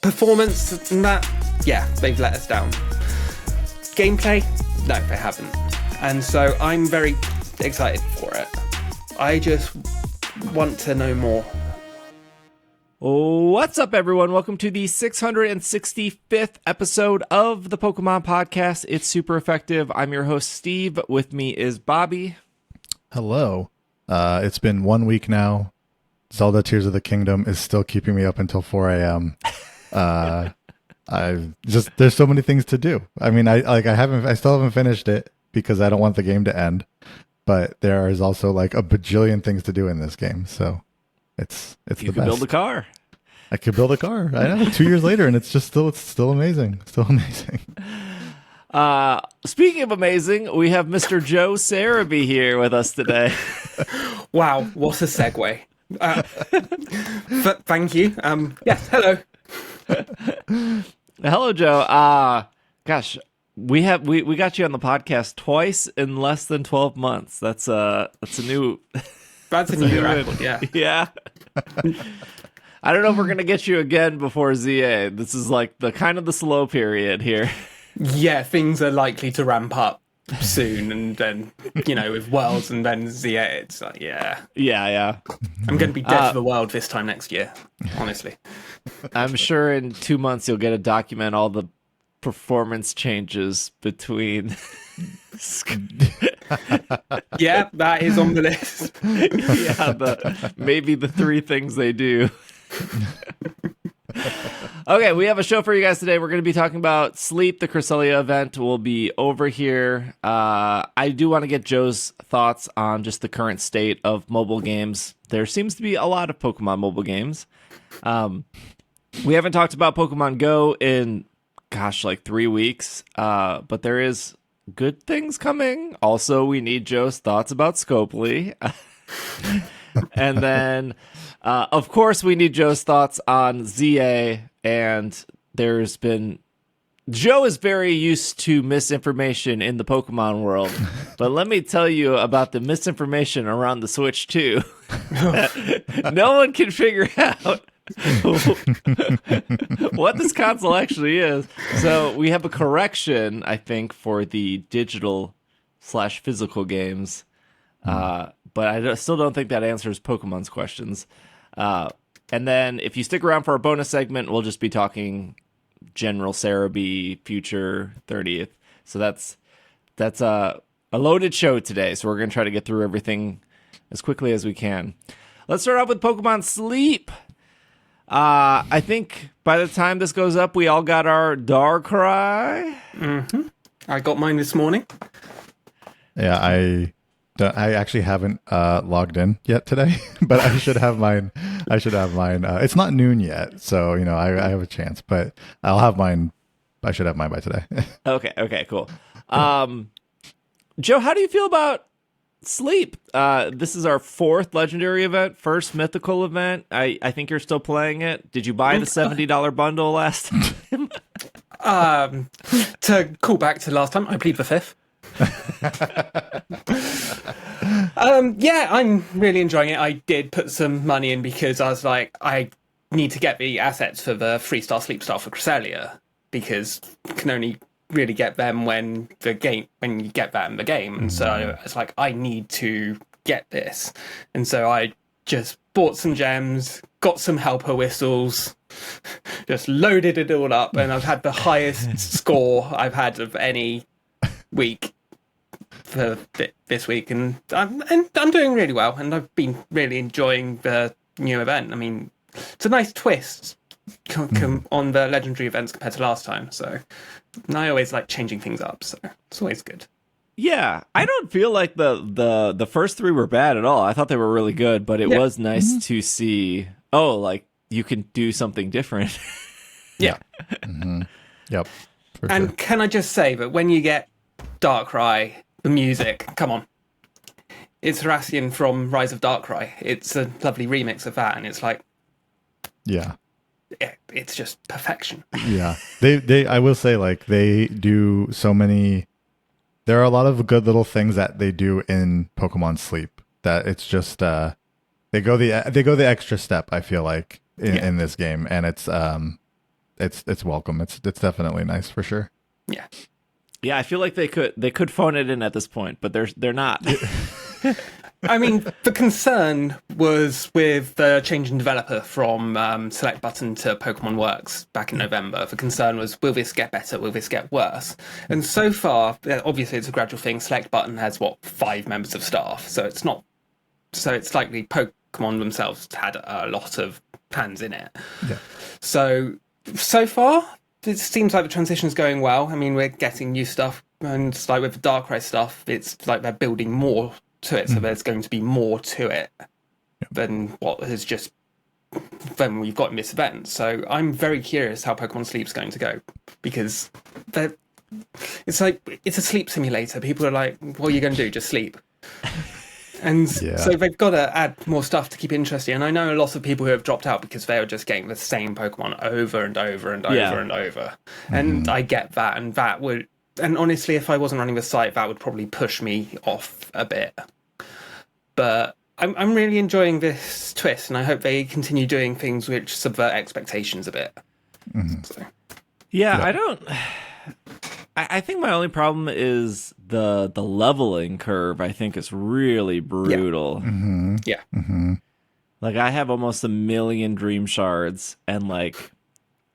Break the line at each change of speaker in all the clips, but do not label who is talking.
Performance and that, yeah, they've let us down. Gameplay, no, they haven't. And so I'm very excited for it. I just want to know more.
What's up, everyone? Welcome to the 665th episode of the Pokemon Podcast. It's super effective. I'm your host, Steve. With me is Bobby.
Hello. It's been 1 week now. Zelda Tears of the Kingdom is still keeping me up until 4 a.m. There's so many things to do. I mean, I still haven't finished it because I don't want the game to end. But there is also like a bajillion things to do in this game, so it's the best.
You could build a car.
I could build a car. I know. 2 years later, and it's still amazing. Still amazing.
Speaking of amazing, we have Mr. Joe Serebii here with us today.
Wow, what a segue. Thank you. Yes, hello.
Hello, Joe. Gosh, we got you on the podcast twice in less than 12 months. That's a new
record. Yeah.
Yeah. I don't know if we're gonna get you again before ZA. This is like the kind of the slow period here.
Yeah, things are likely to ramp up soon, and then with Worlds and then ZA, it's like yeah. I'm going to be dead for the world this time next year. Honestly,
I'm sure in 2 months you'll get to document all the performance changes between.
Yeah, that is on the list.
Yeah, maybe the three things they do. Okay, we have a show for you guys today. We're going to be talking about Sleep. The Cresselia event will be over here. I do want to get Joe's thoughts on just the current state of mobile games. There seems to be a lot of Pokemon mobile games. We haven't talked about Pokemon Go in, like 3 weeks, but there is good things coming. Also, we need Joe's thoughts about Scopely. And then, of course, we need Joe's thoughts on ZA. And there's been... Joe is very used to misinformation in the Pokemon world. But let me tell you about the misinformation around the Switch, too. No one can figure out what this console actually is. So we have a correction, I think, for the digital/physical games. But I still don't think that answers Pokemon's questions. And then if you stick around for our bonus segment, we'll just be talking general Serebii future 30th. So that's a loaded show today. So we're going to try to get through everything as quickly as we can. Let's start off with Pokemon Sleep. I think by the time this goes up, we all got our Darkrai.
Mm-hmm. I got mine this morning.
Yeah, I actually haven't logged in yet today, but I should have mine. It's not noon yet, so I have a chance, but I'll have mine. I should have mine by today.
Okay, cool. Joe, how do you feel about Sleep? This is our 4th legendary event, first mythical event. I think you're still playing it. Did you buy the $70 bundle last time?
To call back to last time, I plead the 5th. Yeah, I'm really enjoying it. I did put some money in because I was like, I need to get the assets for the 3-star Sleep Star for Cresselia, because you can only really get them when you get that in the game. And so I was like, I need to get this. And so I just bought some gems, got some helper whistles, just loaded it all up, and I've had the highest score I've had of any week for this week, and I'm doing really well, and I've been really enjoying the new event. I mean, it's a nice twist on the legendary events compared to last time, so I always like changing things up, so it's always good.
Yeah, I don't feel like the first 3 were bad at all. I thought they were really good, but it was nice to see, like, you can do something different.
Yeah.
Mm-hmm. Yep.
And sure. Can I just say that when you get Darkrai, the music, come on. It's Harassian from Rise of Darkrai. It's a lovely remix of that, and it's like...
Yeah.
It's just perfection.
Yeah. I will say, like, they do so many... There are a lot of good little things that they do in Pokemon Sleep that it's just... they go the extra step, I feel like, in this game, and it's... it's welcome. It's definitely nice for sure.
Yeah.
Yeah, I feel like they could phone it in at this point, but they're not.
I mean, the concern was with the change in developer from Select Button to Pokemon Works back in November. The concern was, will this get better? Will this get worse? And so far, obviously it's a gradual thing. Select Button has, 5 members of staff. So it's not... So it's likely Pokemon themselves had a lot of hands in it.
Yeah.
So far, it seems like the transition's going well. I mean, we're getting new stuff. And like with the Darkrai stuff, it's like they're building more to it, so there's going to be more to it than what has just than we've got in this event. So I'm very curious how Pokemon Sleep's going to go, because it's a sleep simulator. People are like, what are you going to do? Just sleep. And so they've got to add more stuff to keep it interesting. And I know a lot of people who have dropped out because they were just getting the same Pokemon over and over and over and over. And I get that, and that would... And honestly, if I wasn't running the site, that would probably push me off a bit. But I'm really enjoying this twist, and I hope they continue doing things which subvert expectations a bit. So.
Yeah, I think my only problem is the leveling curve. I think is really brutal.
Yeah.
Like, I have almost 1 million dream shards, and like,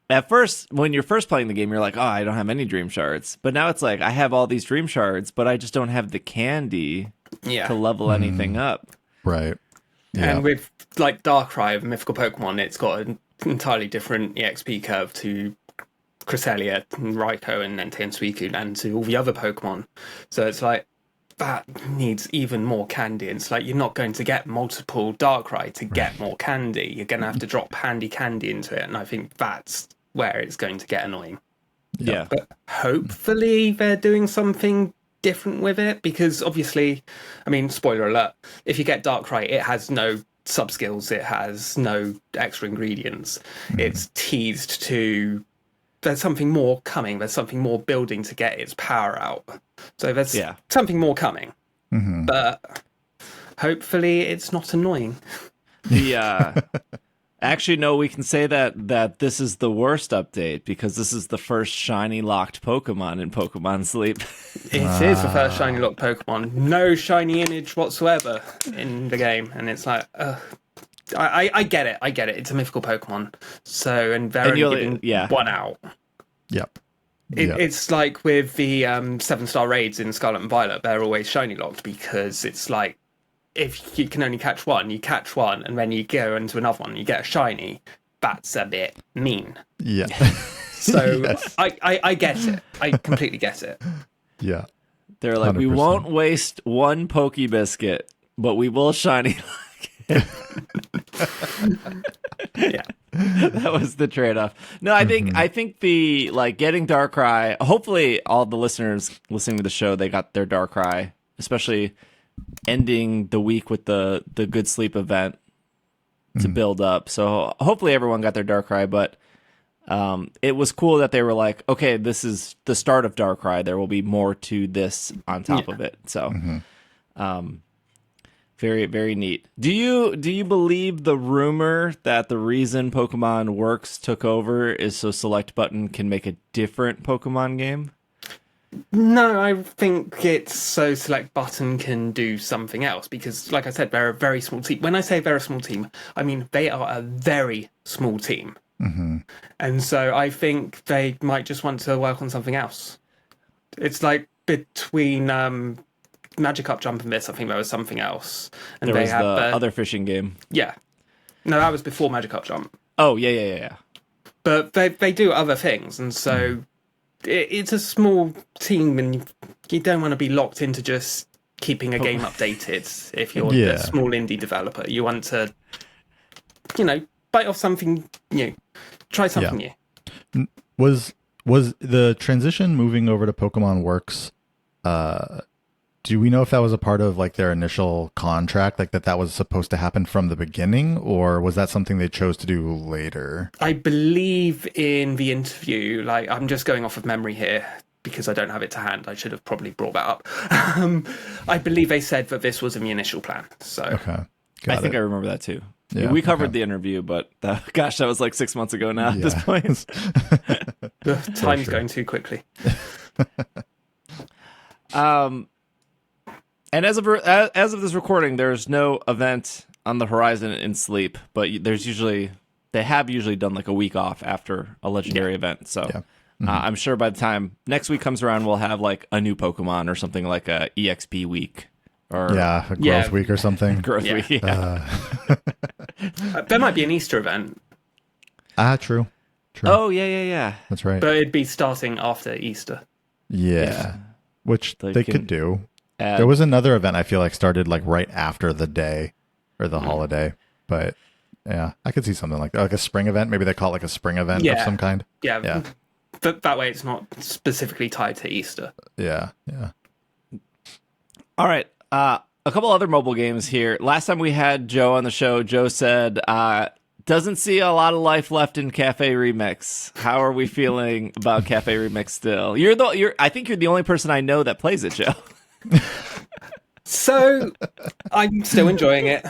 at first, when you're first playing the game, you're like, oh, I don't have any dream shards. But now it's like, I have all these dream shards, but I just don't have the candy to level anything up.
Right. Yeah.
And with like Darkrai of Mythical Pokemon, it's got an entirely different EXP curve to Cresselia and Raikou and Entei and Suicune and to all the other Pokemon. So it's like, that needs even more candy. It's like, you're not going to get multiple Darkrai to get more candy. You're going to have to drop handy candy into it. And I think that's where it's going to get annoying.
Yeah.
But hopefully they're doing something different with it, because obviously, I mean, spoiler alert, if you get Darkrai, it has no sub-skills, it has no extra ingredients. It's teased to... There's something more coming, there's something more building to get its power out. So there's something more coming. But hopefully it's not annoying.
Actually, no, we can say that this is the worst update, because this is the first shiny locked Pokemon in Pokemon Sleep.
It is the first shiny locked Pokemon. No shiny image whatsoever in the game. And it's like, I get it. It's a mythical Pokemon. So, and they're only giving one out.
Yep.
It's like with the 7-star raids in Scarlet and Violet, they're always shiny locked, because it's like, if you can only catch one, you catch one, and then you go into another one, you get a shiny. That's a bit mean.
Yeah.
So I get it. I completely get it.
Yeah.
They're like, 100%. We won't waste one Poke Biscuit, but we will shiny lock it.
Yeah.
That was the trade-off. No, I think the like getting Darkrai, hopefully all the listeners listening to the show, they got their Darkrai, especially ending the week with the Good Sleep event to build up. So hopefully everyone got their Darkrai, but it was cool that they were like, okay, this is the start of Darkrai. There will be more to this on top of it. So very, very neat. Do you believe the rumor that the reason Pokemon Works took over is so Select Button can make a different Pokemon game?
No, I think it's so Select Button can do something else, because, like I said, they're a very small team. When I say they're a small team, I mean they are a very small team. And so I think they might just want to work on something else. It's like between Magikarp Jump and this, I think there was something else. And
there
they
was
have
the other fishing game.
Yeah. No, that was before Magikarp Jump.
Oh, yeah.
But they do other things, and so... It's a small team, and you don't want to be locked into just keeping a game updated if you're a small indie developer. You want to, bite off something new, try something new.
Was the transition moving over to Pokemon Works, do we know if that was a part of like their initial contract, like that was supposed to happen from the beginning, or was that something they chose to do later?
I believe in the interview, like I'm just going off of memory here because I don't have it to hand. I should have probably brought that up. I believe they said that this was in the initial plan. So
okay.
I think I remember that too.
Yeah,
We covered the interview, but gosh, that was like 6 months ago now at this point.
The time's going too quickly.
And as of this recording, there's no event on the horizon in Sleep, but they have usually done like a week off after a legendary event. So I'm sure by the time next week comes around, we'll have like a new Pokemon or something like a EXP week. Or
a growth week or something.
Growth week, yeah.
There might be an Easter event.
True.
Oh, yeah.
That's right.
But it'd be starting after Easter.
Yeah. Which they could do.
Add...
There was another event I feel like started like right after the day or the holiday. But yeah, I could see something like that. Like a spring event. Maybe they call it like a spring event of some kind.
Yeah. But that way it's not specifically tied to Easter.
Yeah.
All right. A couple other mobile games here. Last time we had Joe on the show, Joe said, doesn't see a lot of life left in Cafe Remix. How are we feeling about Cafe Remix still? I think you're the only person I know that plays it, Joe.
So I'm still enjoying it.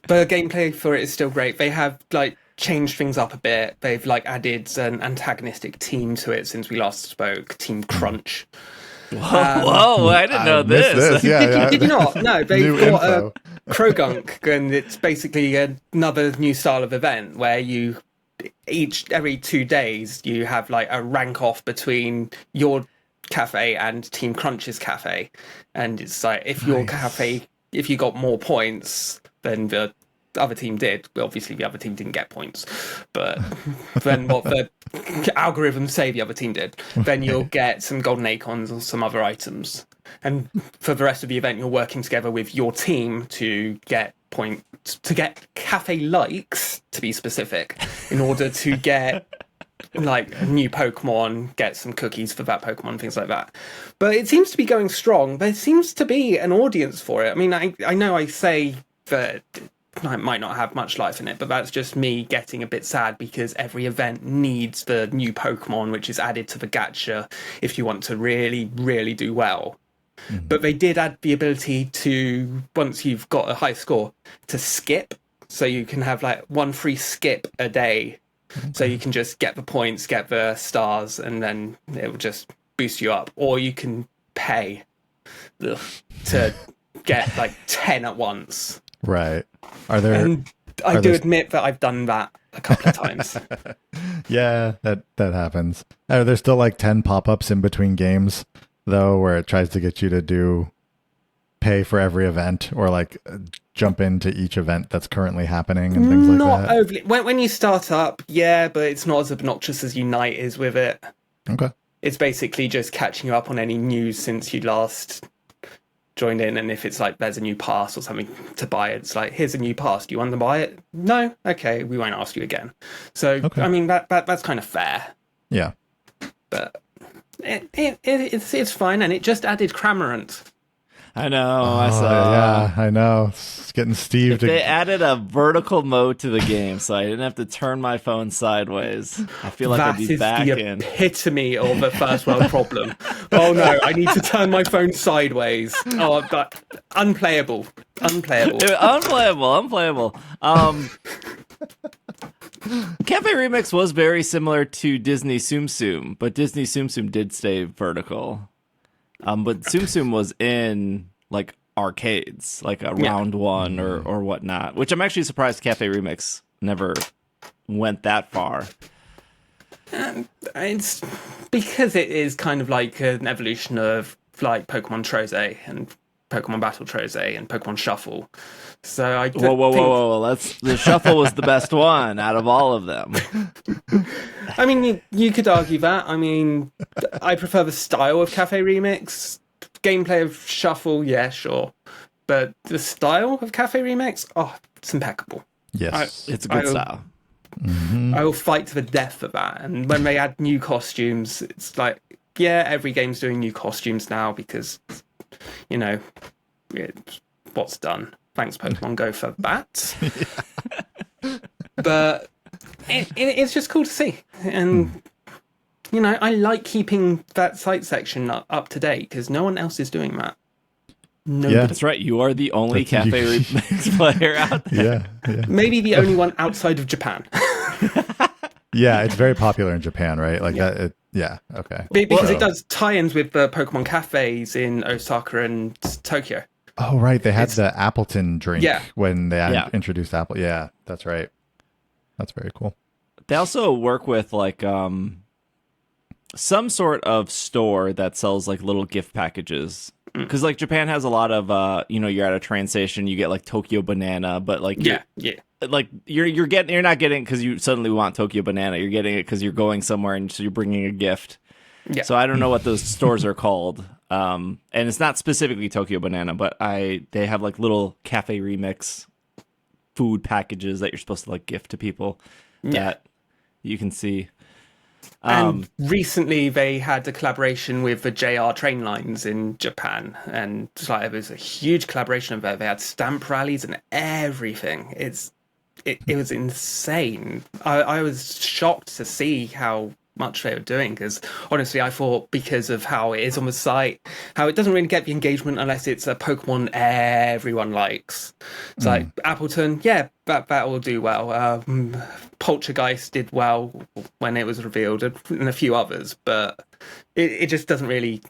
The gameplay for it is still great. They have like changed things up a bit. They've like added an antagonistic team to it since we last spoke, Team Crunch.
Whoa, I didn't know this.
Yeah,
Did you not? No, they've got
info.
a Krogunk, and it's basically another new style of event where every 2 days you have like a rank off between your cafe and Team Crunch's cafe, and it's like if your cafe, if you got more points than the other team did, well, obviously the other team didn't get points, but then what the algorithms say the other team did, then you'll get some golden acorns or some other items. And for the rest of the event, you're working together with your team to get points, to get cafe likes, to be specific, in order to get like a new Pokemon, get some cookies for that Pokemon, things like that. But it seems to be going strong. There seems to be an audience for it. I mean, I know I say that I might not have much life in it, but that's just me getting a bit sad because every event needs the new Pokemon, which is added to the gacha if you want to really, really do well. But they did add the ability to, once you've got a high score, to skip. So you can have like one free skip a day. So you can just get the points, get the stars, and then it will just boost you up. Or you can pay to get like 10 at once.
Right. Are there?
And I do admit that I've done that a couple of times.
Yeah, that happens. Are there still like 10 pop-ups in between games though, where it tries to get you to pay for every event or like jump into each event that's currently happening and things like that?
Not overly. When you start up, yeah, but it's not as obnoxious as Unite is with it.
Okay.
It's basically just catching you up on any news since you last joined in, and if it's like there's a new pass or something to buy, it's like, here's a new pass, do you want to buy it? No? Okay, we won't ask you again. So I mean that's kind of fair.
Yeah.
But it's fine, and it just added Cramorant.
I know. I saw.
Yeah, I know. It's getting Steve
They added a vertical mode to the game, so I didn't have to turn my phone sideways. I feel like I'd be back
in.
in.
That is the epitome of a first world problem. Oh no, I need to turn my phone sideways. Oh, but unplayable.
Unplayable. Cafe Remix was very similar to Disney Tsum Tsum, but Disney Tsum Tsum did stay vertical. But Tsum Tsum was in like arcades, like a round one or whatnot, which I'm actually surprised Cafe Remix never went that far.
It's because it is kind of like an evolution of like Pokemon Troze and Pokemon Battle Troze and Pokemon Shuffle. So I
whoa! The Shuffle was the best one out of all of them.
I mean, you could argue that. I mean, I prefer the style of Cafe Remix. Gameplay of Shuffle, yeah, sure. But the style of Cafe Remix, it's impeccable.
Yes.
It's a good style.
Mm-hmm.
I will fight to the death for that. And when they add new costumes, it's like, yeah, every game's doing new costumes now because, you know, it's what's done. Thanks, Pokemon Go, for that. But it's just cool to see. And, you know, I like keeping that site section up to date because no one else is doing that. No,
Yeah.
That's right. You are the only Cafe Remix player out there.
Yeah.
maybe the only one outside of Japan.
Yeah, it's very popular in Japan, right? Like that. Yeah. Okay.
Because
So-
it does tie-ins with the Pokemon cafes in Osaka and Tokyo.
Oh, right. They had the Appleton drink when they introduced Apple. Yeah, that's right. That's very cool.
They also work with like some sort of store that sells like little gift packages. Because like Japan has a lot of you're at a train station, you get like Tokyo Banana, but like like you're not getting because you suddenly want Tokyo Banana. You're getting it because you're going somewhere and so you're bringing a gift. Yeah. So I don't know what those stores are called. And it's not specifically Tokyo Banana, but they have like little Cafe Remix food packages that you're supposed to like gift to people that you can see.
And recently they had a collaboration with the JR train lines in Japan, and like, it was a huge collaboration there. They had stamp rallies and everything. It was insane. I was shocked to see how much they were doing, because honestly I thought because of how it is on the site, how it doesn't really get the engagement unless it's a Pokemon everyone likes. It's like Appleton, that will do well. Poltergeist did well when it was revealed, and a few others, but it just doesn't really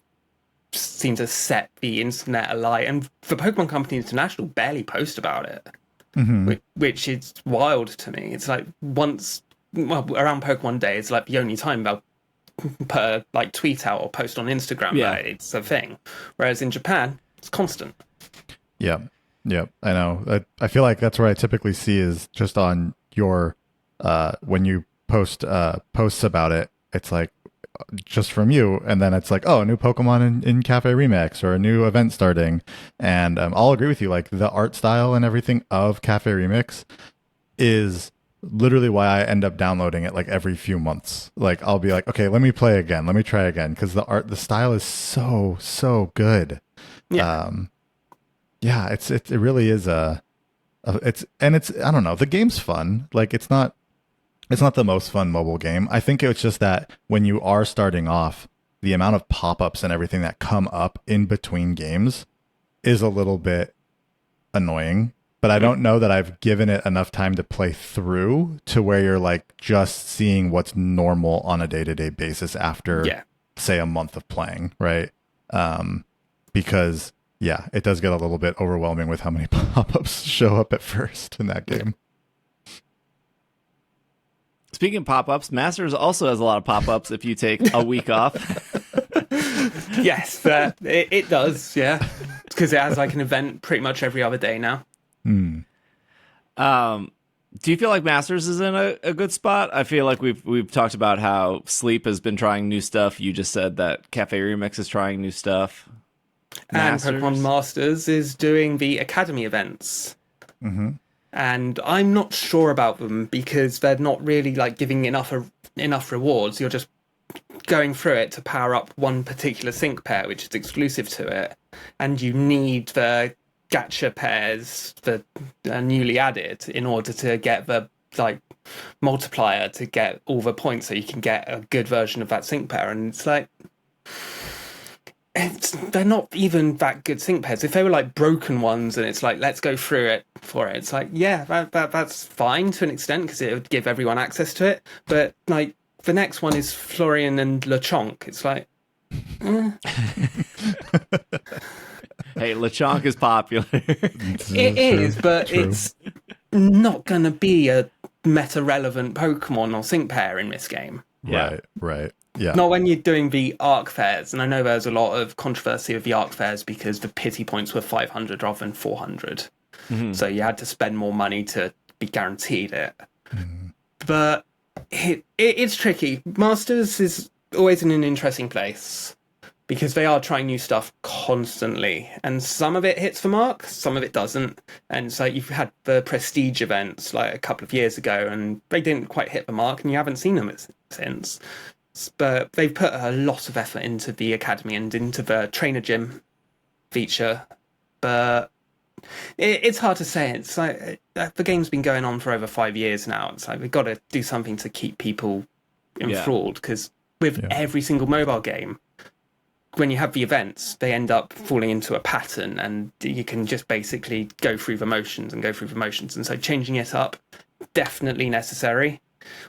seem to set the internet alight. And the Pokemon Company International barely post about it, which is wild to me. It's like around Pokemon Day, it's like the only time they'll put a like tweet out or post on Instagram that it's a thing. Whereas in Japan, it's constant.
Yeah, I know. I feel like that's where I typically see is just on your when you post posts about it. It's like just from you, and then it's like, oh, a new Pokemon in Cafe Remix or a new event starting, and I'll agree with you. Like the art style and everything of Cafe Remix is literally why I end up downloading it like every few months. Like I'll be like, okay, let me play again, let me try again, because the style is so good. It really is it's I don't know, the game's fun. Like it's not the most fun mobile game. I think it's just that when you are starting off, the amount of pop-ups and everything that come up in between games is a little bit annoying. But I don't know that I've given it enough time to play through to where you're like just seeing what's normal on a day-to-day basis after, say, a month of playing, right? Because, it does get a little bit overwhelming with how many pop-ups show up at first in that game.
Speaking of pop-ups, Masters also has a lot of pop-ups if you take a week off.
Yes, it does, because it has like an event pretty much every other day now.
Do you feel like Masters is in a good spot? I feel like we've talked about how Sleep has been trying new stuff. You just said that Cafe Remix is trying new stuff.
And Pokemon Masters is doing the Academy events. And I'm not sure about them because they're not really like giving enough rewards. You're just going through it to power up one particular sync pair, which is exclusive to it. And you need the gacha pairs that are newly added in order to get the like multiplier to get all the points so you can get a good version of that sync pair. And it's like they're not even that good sync pairs. If they were like broken ones and it's like let's go through it for it, it's like that's fine to an extent because it would give everyone access to it. But like the next one is Florian and Lechonk. It's like
Hey, Lechonk is popular.
It is, but it's not going to be a meta-relevant Pokemon or sync pair in this game.
Right. Yeah.
Not when you're doing the ARC fairs. And I know there's a lot of controversy with the ARC fairs because the pity points were 500 rather than 400. So you had to spend more money to be guaranteed it. But it's tricky. Masters is always in an interesting place, because they are trying new stuff constantly. And some of it hits the mark, some of it doesn't. And so you've had the Prestige events like a couple of years ago, and they didn't quite hit the mark, and you haven't seen them since. But they've put a lot of effort into the Academy and into the Trainer Gym feature. But it's hard to say. It's like the game's been going on for over 5 years now. It's like we've got to do something to keep people enthralled, because with every single mobile game, when you have the events, they end up falling into a pattern, and you can just basically go through the motions and go through the motions. And so changing it up, definitely necessary.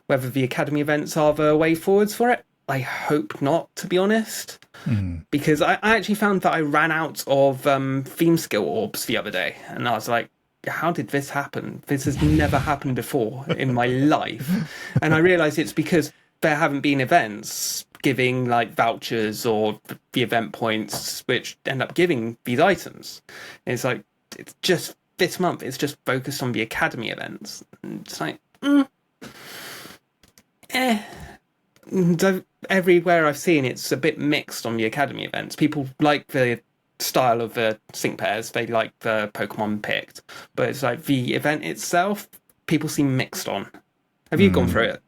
Whether the academy events are the way forwards for it, I hope not, to be honest. Because I actually found that I ran out of theme skill orbs the other day, and I was like, how did this happen? This has never happened before in my life. And I realized it's because there haven't been events giving like vouchers or the event points which end up giving these items. It's like, it's just this month, it's just focused on the academy events. And it's like, everywhere I've seen, it's a bit mixed on the academy events. People like the style of the sync pairs, they like the Pokemon picked, but it's like the event itself, people seem mixed on. Have you gone through it?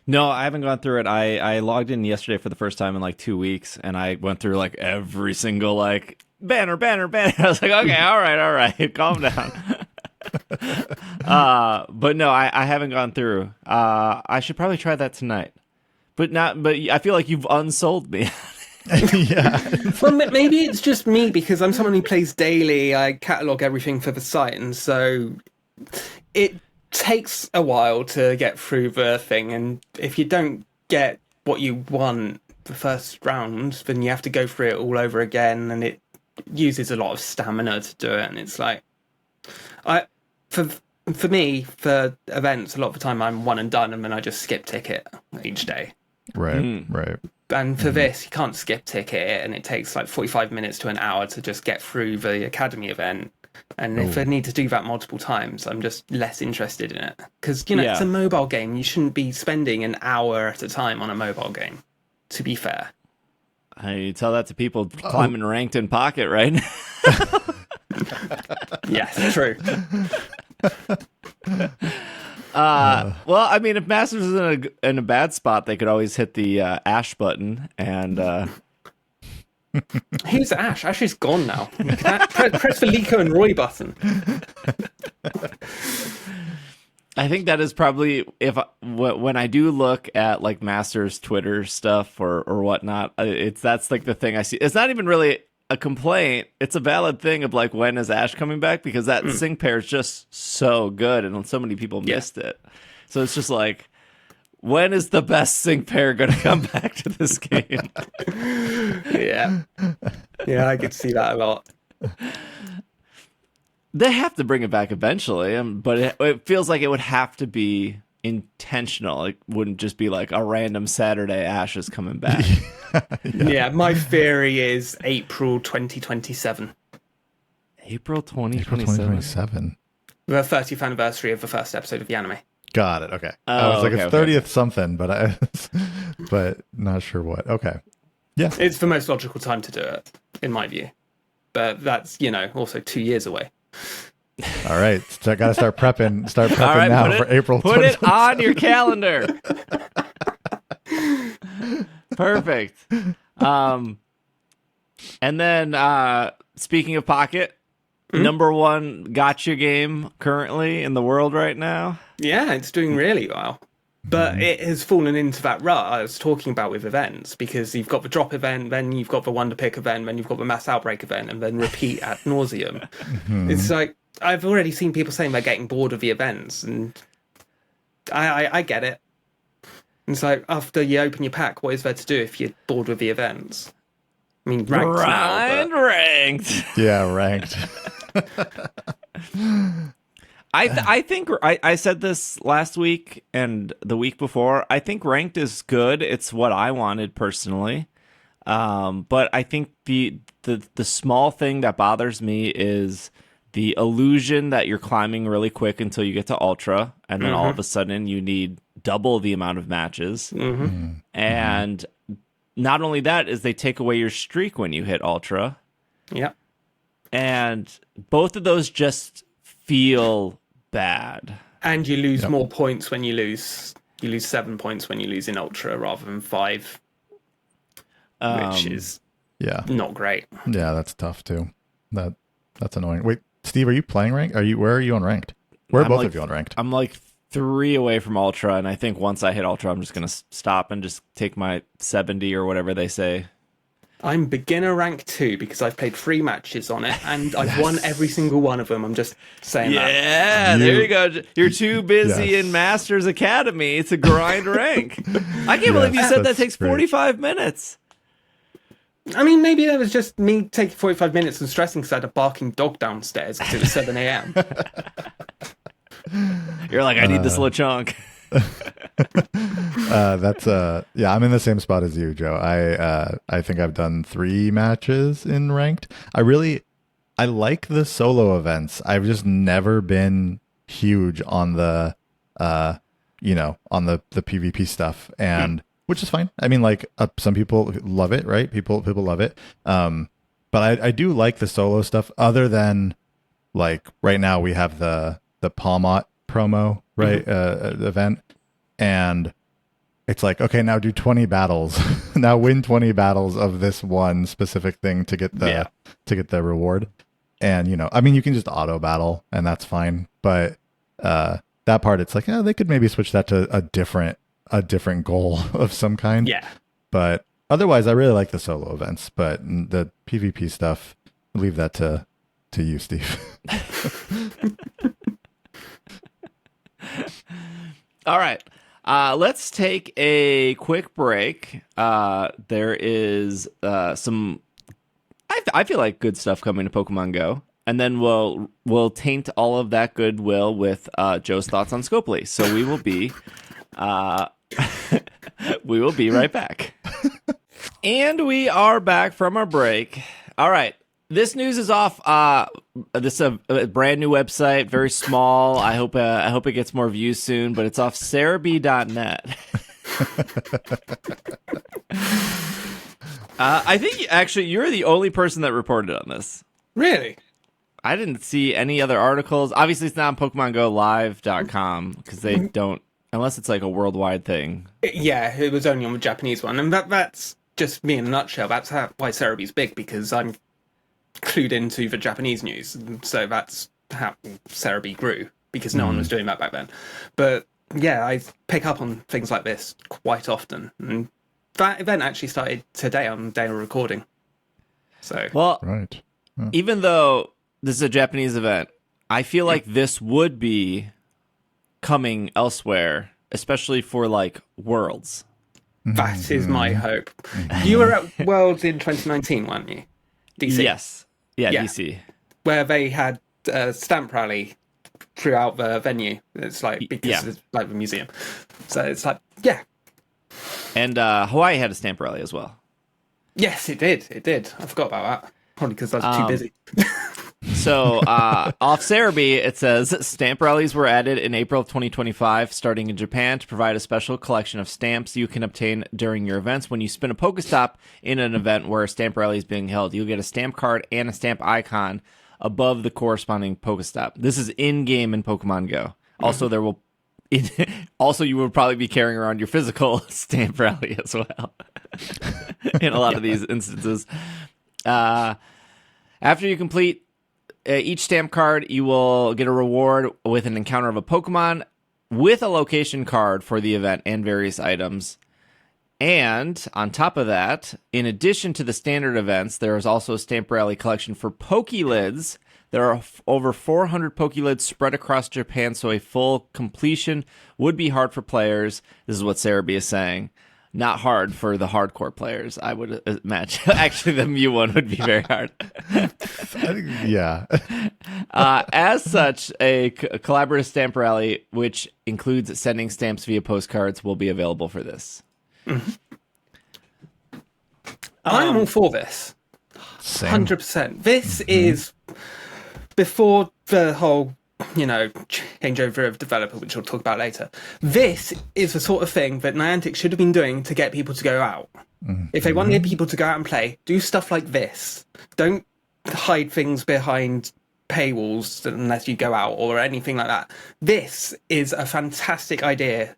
No, I haven't gone through it. I logged in yesterday for the first time in like 2 weeks, and I went through like every single like banner. I was like, okay, all right, calm down. But no, I haven't gone through. I should probably try that tonight. But I feel like you've unsold me.
Yeah.
Well, maybe it's just me because I'm someone who plays daily. I catalog everything for the site, and so it takes a while to get through the thing. And if you don't get what you want the first round, then you have to go through it all over again, and it uses a lot of stamina to do it. And it's like, for me, for events, a lot of the time I'm one and done, and then I just skip ticket each day.
Right.
And for this, you can't skip ticket it, and it takes like 45 minutes to an hour to just get through the academy event. And if I need to do that multiple times, I'm just less interested in it. Because, it's a mobile game. You shouldn't be spending an hour at a time on a mobile game, to be fair.
I tell that to people climbing ranked in Pocket, right?
Yes, true.
Well, I mean, if Masters is in a bad spot, they could always hit the Ash button and.
Who's Ash? Ash is gone now. Press the Liko and Roy button.
I think that is probably when I do look at like Masters Twitter stuff or whatnot, that's like the thing I see. It's not even really a complaint. It's a valid thing of like, when is Ash coming back? Because that sync pair is just so good, and so many people missed it. So it's just like, when is the best sync pair going to come back to this game?
Yeah, I could see that a lot.
They have to bring it back eventually, but it feels like it would have to be intentional. It wouldn't just be like a random Saturday Ash is coming back.
Yeah, my theory is April 2027.
April 2027.
The 30th anniversary of the first episode of the anime.
Got it. Okay.
Oh,
I was like,
okay,
it's 30th something, but but not sure what. Okay. Yeah.
It's the most logical time to do it, in my view. But that's, also 2 years away.
All right. So I got to start prepping
All right,
now for April.
Put it on your calendar. Perfect. And then speaking of Pocket, number one gotcha game currently in the world right now.
Yeah, it's doing really well. But it has fallen into that rut I was talking about with events, because you've got the drop event, then you've got the Wonder Pick event, then you've got the Mass Outbreak event, and then repeat ad nauseum. It's like, I've already seen people saying they're getting bored of the events, and I get it. It's like, after you open your pack, what is there to do if you're bored with the events? I mean, ranked now, but...
ranked.
Yeah, ranked.
I think I said this last week and the week before. I think ranked is good. It's what I wanted personally. But I think the small thing that bothers me is the illusion that you're climbing really quick until you get to Ultra, and then all of a sudden you need double the amount of matches. And not only that, is they take away your streak when you hit Ultra.
Yeah.
And both of those just feel bad.
And you lose more points when you lose. You lose 7 points when you lose in Ultra rather than 5, which is not great.
Yeah, that's tough too. That's annoying. Wait, Steve, are you playing ranked? Where are you on ranked? Where are both of you on ranked?
I'm like 3 away from Ultra, and I think once I hit Ultra, I'm just gonna stop and just take my 70 or whatever they say.
I'm beginner rank 2 because I've played 3 matches on it and I've won every single one of them. I'm just saying that.
Yeah, there you go. You're too busy in Masters Academy to grind rank. I can't believe you said that takes 45 minutes.
I mean, maybe that was just me taking 45 minutes and stressing because I had a barking dog downstairs because it was 7 a.m.
You're like, I need this little chunk.
I'm in the same spot as you, Joe. I think I've done 3 matches in ranked. I like the solo events. I've just never been huge on the on the PvP stuff, and which is fine. I mean, like some people love it, right? People love it. But I do like the solo stuff, other than like right now we have the Palmot promo, right? Event. And it's like, okay, now do 20 battles. Now win 20 battles of this one specific thing to get the reward. And, I mean, you can just auto battle and that's fine. But that part, it's like, they could maybe switch that to a different goal of some kind.
Yeah.
But otherwise, I really like the solo events. But the PvP stuff, leave that to you, Steve.
All right. Let's take a quick break. There is some, I feel like, good stuff coming to Pokemon Go, and then we'll taint all of that goodwill with Joe's thoughts on Scopely. So we will be right back. And we are back from our break. All right. This news is off. This is a brand new website, very small. I hope it gets more views soon, but it's off Serebii.net. I think actually you're the only person that reported on this.
Really?
I didn't see any other articles. Obviously, it's not on PokemonGoLive.com because they don't, unless it's like a worldwide thing.
Yeah, it was only on the Japanese one, and that's just me in a nutshell. That's why Serebii's big, because I'm clued into the Japanese news, so that's how Serebii grew, because no one was doing that back then. But yeah, I pick up on things like this quite often, and that event actually started today on the day of recording. So
Right.
Even though this is a Japanese event, I feel like this would be coming elsewhere, especially for like Worlds.
That is my hope. You were at Worlds in 2019, weren't you? DC.
Yes. Yeah, DC.
Where they had a stamp rally throughout the venue. It's like, because it's like the museum. So it's like, yeah.
And Hawaii had a stamp rally as well.
Yes, it did. It did. I forgot about that. Probably because I was too busy.
So off Serebii, it says stamp rallies were added in April of 2025, starting in Japan, to provide a special collection of stamps you can obtain during your events. When you spin a Pokestop in an event where a stamp rally is being held, you'll get a stamp card and a stamp icon above the corresponding Pokestop. This is in-game in Pokemon Go. Also, also, you will probably be carrying around your physical stamp rally as well in a lot of these instances. After you complete each stamp card, you will get a reward with an encounter of a Pokemon with a location card for the event and various items. And on top of that, in addition to the standard events, there is also a stamp rally collection for PokéLids. There are over 400 PokéLids spread across Japan, so a full completion would be hard for players. This is what Serebii is saying. Not hard for the hardcore players, I would imagine. Actually, the Mew one would be very hard.
Yeah.
As such, a collaborative stamp rally, which includes sending stamps via postcards, will be available for this.
I'm all for this.
Same.
100%. This is before the whole, changeover of developer, which we'll talk about later. This is the sort of thing that Niantic should have been doing to get people to go out. If they wanted people to go out and play, do stuff like this. Don't hide things behind paywalls unless you go out or anything like that. This is a fantastic idea.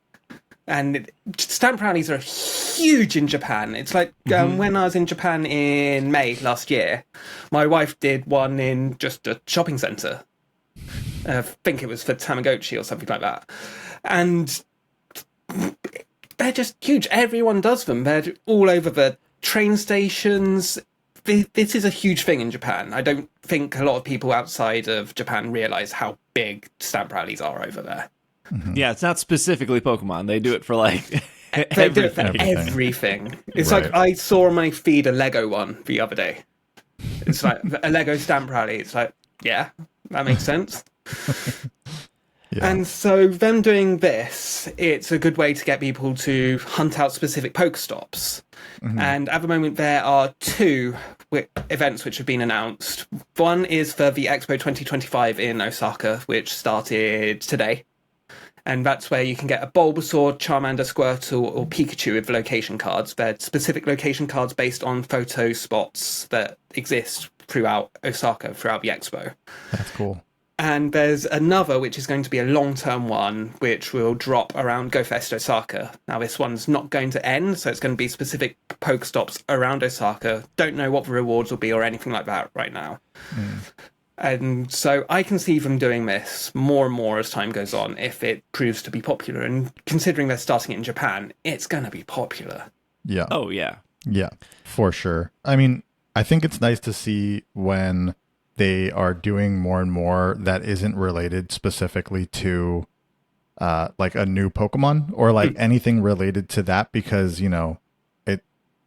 And stamp rallies are huge in Japan. It's like when I was in Japan in May last year, my wife did one in just a shopping centre. I think it was for Tamagotchi or something like that. And they're just huge. Everyone does them. They're all over the train stations. This is a huge thing in Japan. I don't think a lot of people outside of Japan realize how big stamp rallies are over there.
Yeah, it's not specifically Pokemon. They do it for like
They do it for
everything.
everything. It's
Right.
like I saw on my feed a Lego one the other day. It's like a Lego stamp rally. It's like, yeah, that makes sense.
Yeah.
And so them doing this, it's a good way to get people to hunt out specific Pokestops. And at the moment, there are two events which have been announced. One is for the Expo 2025 in Osaka, which started today. And that's where you can get a Bulbasaur, Charmander, Squirtle, or Pikachu with location cards. They're specific location cards based on photo spots that exist throughout Osaka, throughout the Expo.
That's cool.
And there's another, which is going to be a long-term one, which will drop around Go Fest Osaka. Now, this one's not going to end, so it's going to be specific Pokestops around Osaka. Don't know what the rewards will be or anything like that right now. And so I can see them doing this more and more as time goes on if it proves to be popular. And considering they're starting it in Japan, it's going to be popular.
Yeah.
Oh yeah.
Yeah, for sure. I mean, I think it's nice to see when they are doing more and more that isn't related specifically to like a new Pokemon or like anything related to that, because, you know,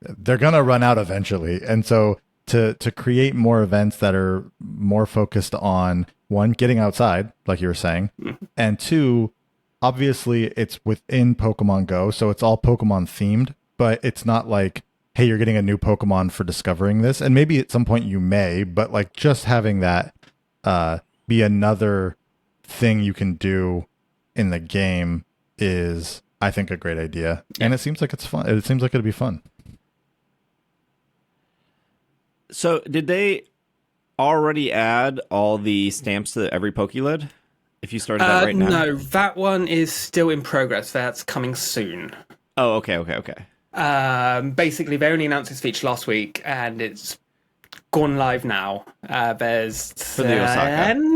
they're going to run out eventually. And so to create more events that are more focused on, one, getting outside, like you were saying, and two, obviously it's within Pokemon Go, so it's all Pokemon themed, but it's not like, hey, you're getting a new Pokemon for discovering this. And maybe at some point you may, but like just having that be another thing you can do in the game is, I think, a great idea. And it seems like it's fun. It seems like it'd be fun.
So did they already add all the stamps to every PokéLid? If you started that right now?
No, that one is still in progress. That's coming soon.
Oh, okay.
Basically, they only announced this feature last week, and it's gone live now. There's
the Osaka.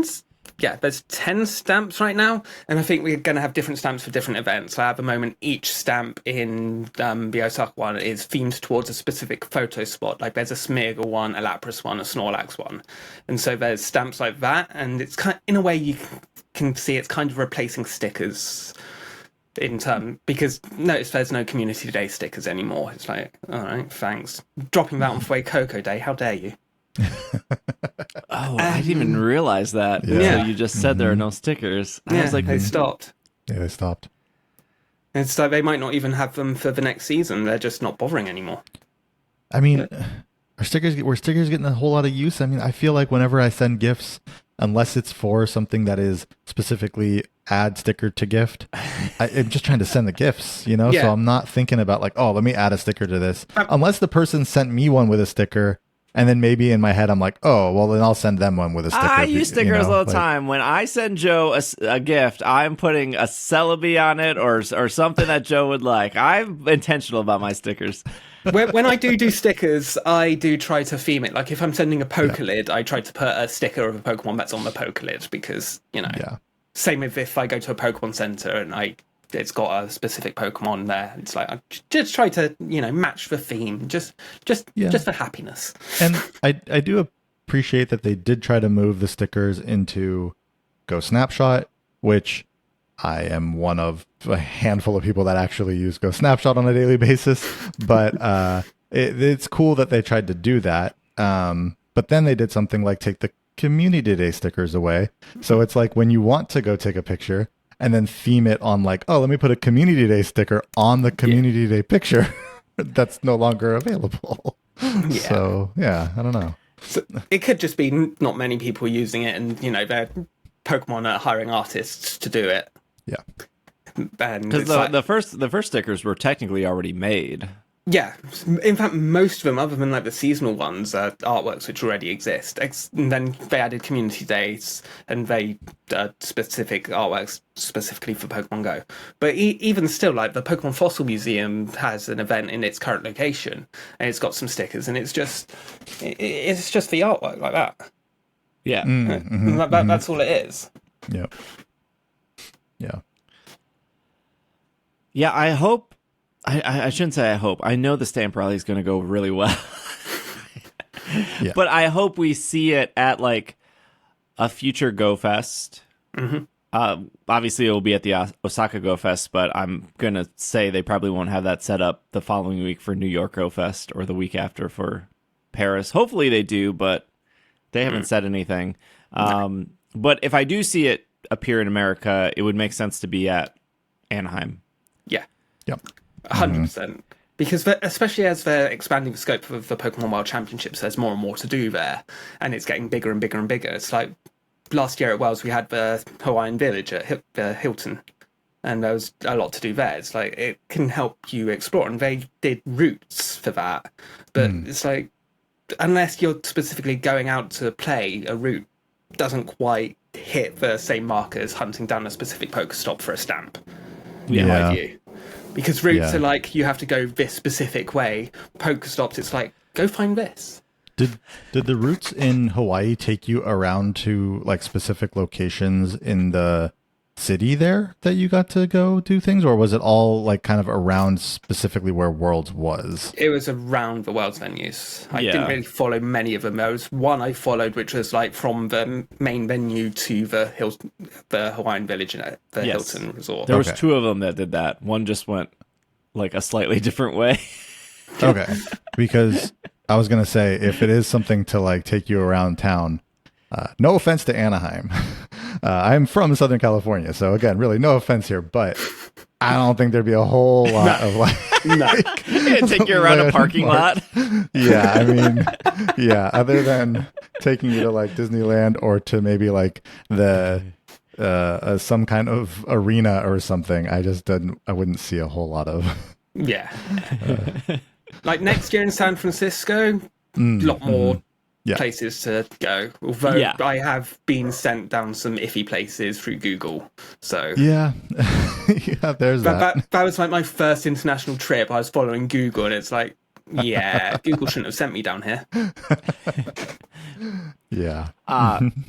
There's 10 stamps right now, and I think we're going to have different stamps for different events. So at the moment, each stamp in the Osaka one is themed towards a specific photo spot. Like there's a Smeargle one, a Lapras one, a Snorlax one, and so there's stamps like that. And it's kind of, in a way, you can see it's kind of replacing stickers. Because notice there's no Community Day stickers anymore. It's like, all right, thanks. Dropping that on Fue Coco Day, how dare you?
Oh, I didn't even realize that.
Yeah.
So you just said there are no stickers. I
Yeah,
was like,
they stopped.
Yeah, they stopped.
It's like they might not even have them for the next season. They're just not bothering anymore.
I mean, were stickers getting a whole lot of use? I mean, I feel like whenever I send gifts, unless it's for something that is specifically add sticker to gift, I'm just trying to send the gifts, you know?
Yeah.
So I'm not thinking about like, oh, let me add a sticker to this. Unless the person sent me one with a sticker, and then maybe in my head I'm like, oh, well, then I'll send them one with a sticker.
I use stickers all the
like,
time. When I send Joe a gift, I'm putting a Serebii on it or something that Joe would like. I'm intentional about my stickers.
When I do stickers, I do try to theme it. Like if I'm sending a PokéLid, I try to put a sticker of a Pokemon that's on the PokéLid because, you know, same with if I go to a Pokemon Center and it's got a specific Pokemon there. It's like I just try to, you know, match the theme, just for happiness.
And I do appreciate that they did try to move the stickers into Go Snapshot, which I am one of a handful of people that actually use Go Snapshot on a daily basis. But it's cool that they tried to do that. But then they did something like take the Community Day stickers away. So it's like when you want to go take a picture and then theme it on like, oh, let me put a Community Day sticker on the Community Day picture, that's no longer available.
Yeah.
So, yeah, I don't know.
So it could just be not many people using it and, you know, they're Pokemon are hiring artists to do it.
Yeah.
And
Because the first stickers were technically already made.
Yeah, in fact, most of them, other than like the seasonal ones, are artworks which already exist. And then they added Community Days and they specific artworks specifically for Pokemon Go. But even still, like the Pokemon Fossil Museum has an event in its current location, and it's got some stickers, and it's just the artwork like that.
Yeah,
That's all it is.
Yep. Yeah.
Yeah, I hope I shouldn't say I hope. I know the Stamp Rally is going to go really well.
Yeah.
But I hope we see it at like a future Go Fest.
Mm-hmm.
Obviously, it will be at the Osaka Go Fest, but I'm going to say they probably won't have that set up the following week for New York Go Fest or the week after for Paris. Hopefully they do, but they haven't said anything. But if I do see it appear in America, it would make sense to be at Anaheim.
Yeah.
Yep.
100%. Because especially as they're expanding the scope of the Pokemon World Championships, there's more and more to do there, and it's getting bigger and bigger and bigger. It's like last year at Wells, we had the Hawaiian Village at Hilton, and there was a lot to do there. It's like it can help you explore, and they did routes for that. But it's like, unless you're specifically going out to play, a route doesn't quite hit the same mark as hunting down a specific Pokestop for a stamp, in my view. Because routes are like, you have to go this specific way. Pokestops, it's like, go find this.
Did the routes in Hawaii take you around to like specific locations in the city there that you got to go do things, or was it all like kind of around specifically where Worlds was?
It was around the Worlds venues. I didn't really follow many of them. There was one I followed, which was like from the main venue to the Hawaiian Village at the Hilton Resort.
There was two of them that did that. One just went like a slightly different way.
Okay, because I was gonna say, if it is something to like take you around town, no offense to Anaheim, I'm from Southern California, so again, really no offense here, but I don't think there'd be a whole lot of like,
take you around a parking lot.
Yeah, I mean, other than taking you to like Disneyland or to maybe like the some kind of arena or something, I wouldn't see a whole lot of.
Yeah. Like next year in San Francisco, a lot more places to go. Although I have been sent down some iffy places through Google. So
yeah, there's that.
That was like my first international trip. I was following Google, and it's like, Google shouldn't have sent me down here.
Yeah.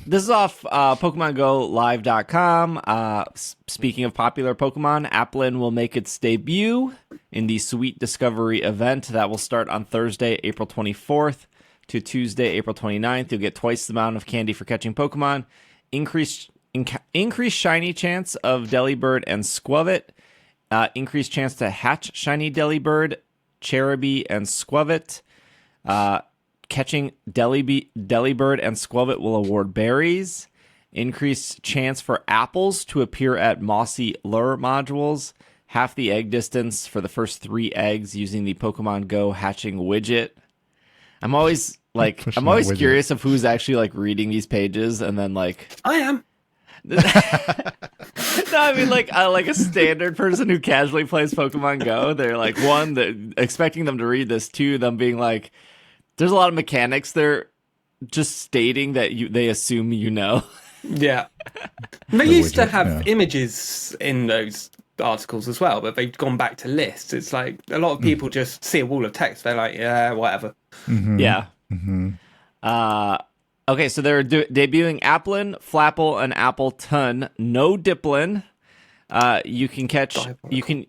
This is off PokemonGoLive.com. Speaking of popular Pokemon, Applin will make its debut in the Sweet Discovery event that will start on Thursday, April 24th to Tuesday, April 29th. You'll get twice the amount of candy for catching Pokemon. Increased shiny chance of Delibird and Squavit. Increased chance to hatch shiny Delibird, Serebii, and Squavit. Catching Delibird and Squavit will award berries. Increased chance for apples to appear at mossy lure modules. Half the egg distance for the first 3 eggs using the Pokemon Go hatching widget. I'm always curious of who's actually like reading these pages and then like
I am.
No, I mean like a standard person who casually plays Pokemon Go. They're like, one, that expecting them to read this, two, them being like, there's a lot of mechanics. They're just stating that they assume you know.
Yeah. They used to have images in those articles as well, but they've gone back to lists. It's like a lot of people just see a wall of text. They're like, yeah, whatever.
Mm-hmm.
Yeah.
Mm-hmm.
Okay, so they're debuting Applin, Flapple, and Appleton. No Diplin. You can catch. You can.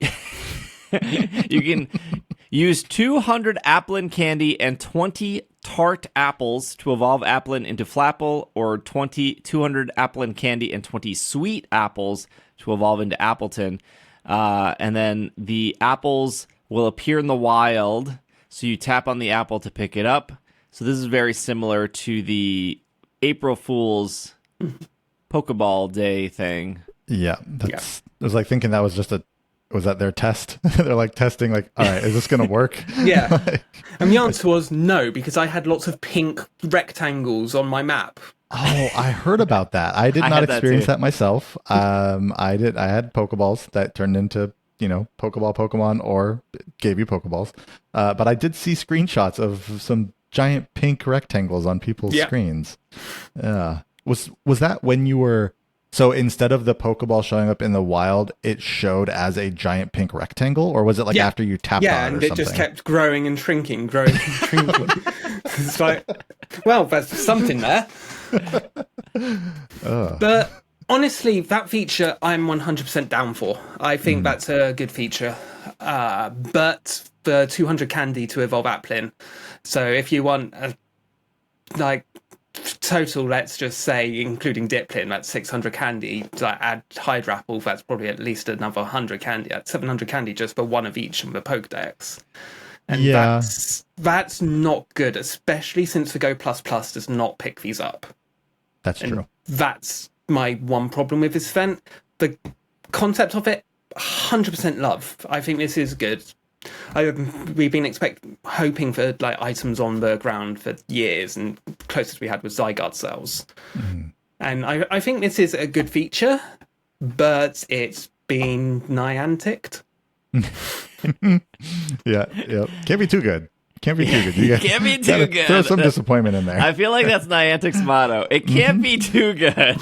You can use 200 Applin candy and 20 tart apples to evolve Applin into Flapple, or 200 Applin candy and 20 sweet apples to evolve into Appleton. And then the apples will appear in the wild, so you tap on the apple to pick it up. So this is very similar to the April Fool's Pokeball Day thing.
Yeah, I was like thinking that was just was that their test? They're like testing, like, all right, is this going to work?
Yeah. And the answer was no, because I had lots of pink rectangles on my map.
Oh, I heard about that. I did not experience that myself. I had Pokeballs that turned into, Pokemon or gave you Pokeballs. But I did see screenshots of some giant pink rectangles on people's screens. Was that when you were... So instead of the Pokeball showing up in the wild, it showed as a giant pink rectangle? Or was it like after you tapped on it or something? Yeah, and it
just kept growing and shrinking. It's like, well, there's something there. But honestly, that feature I'm 100% down for. I think that's a good feature. But the 200 candy to evolve Applin. So if you want total, let's just say, including Diplin, that's 600 candy. To add Hydrapple, that's probably at least another 100 candy. That's 700 candy just for one of each in the Pokedex. And that's not good, especially since the Go Plus Plus does not pick these up.
That's true.
That's my one problem with this event. The concept of it, 100% love. I think this is good. We've been hoping for items on the ground for years, and closest we had was Zygarde cells. And I think this is a good feature, but it's been Niantic.
Yeah. Can't be too good. Can't be too good. You
can't be too good.
Throw some disappointment in there.
I feel like that's Niantic's motto. It can't be too good.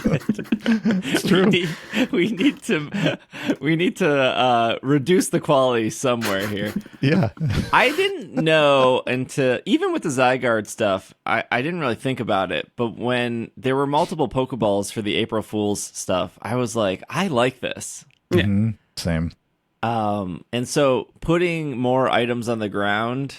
It's true.
We need to reduce the quality somewhere here.
Yeah.
I didn't know even with the Zygarde stuff, I didn't really think about it. But when there were multiple Pokeballs for the April Fool's stuff, I was like, I like this.
Yeah.
Mm-hmm. Same.
And so putting more items on the ground,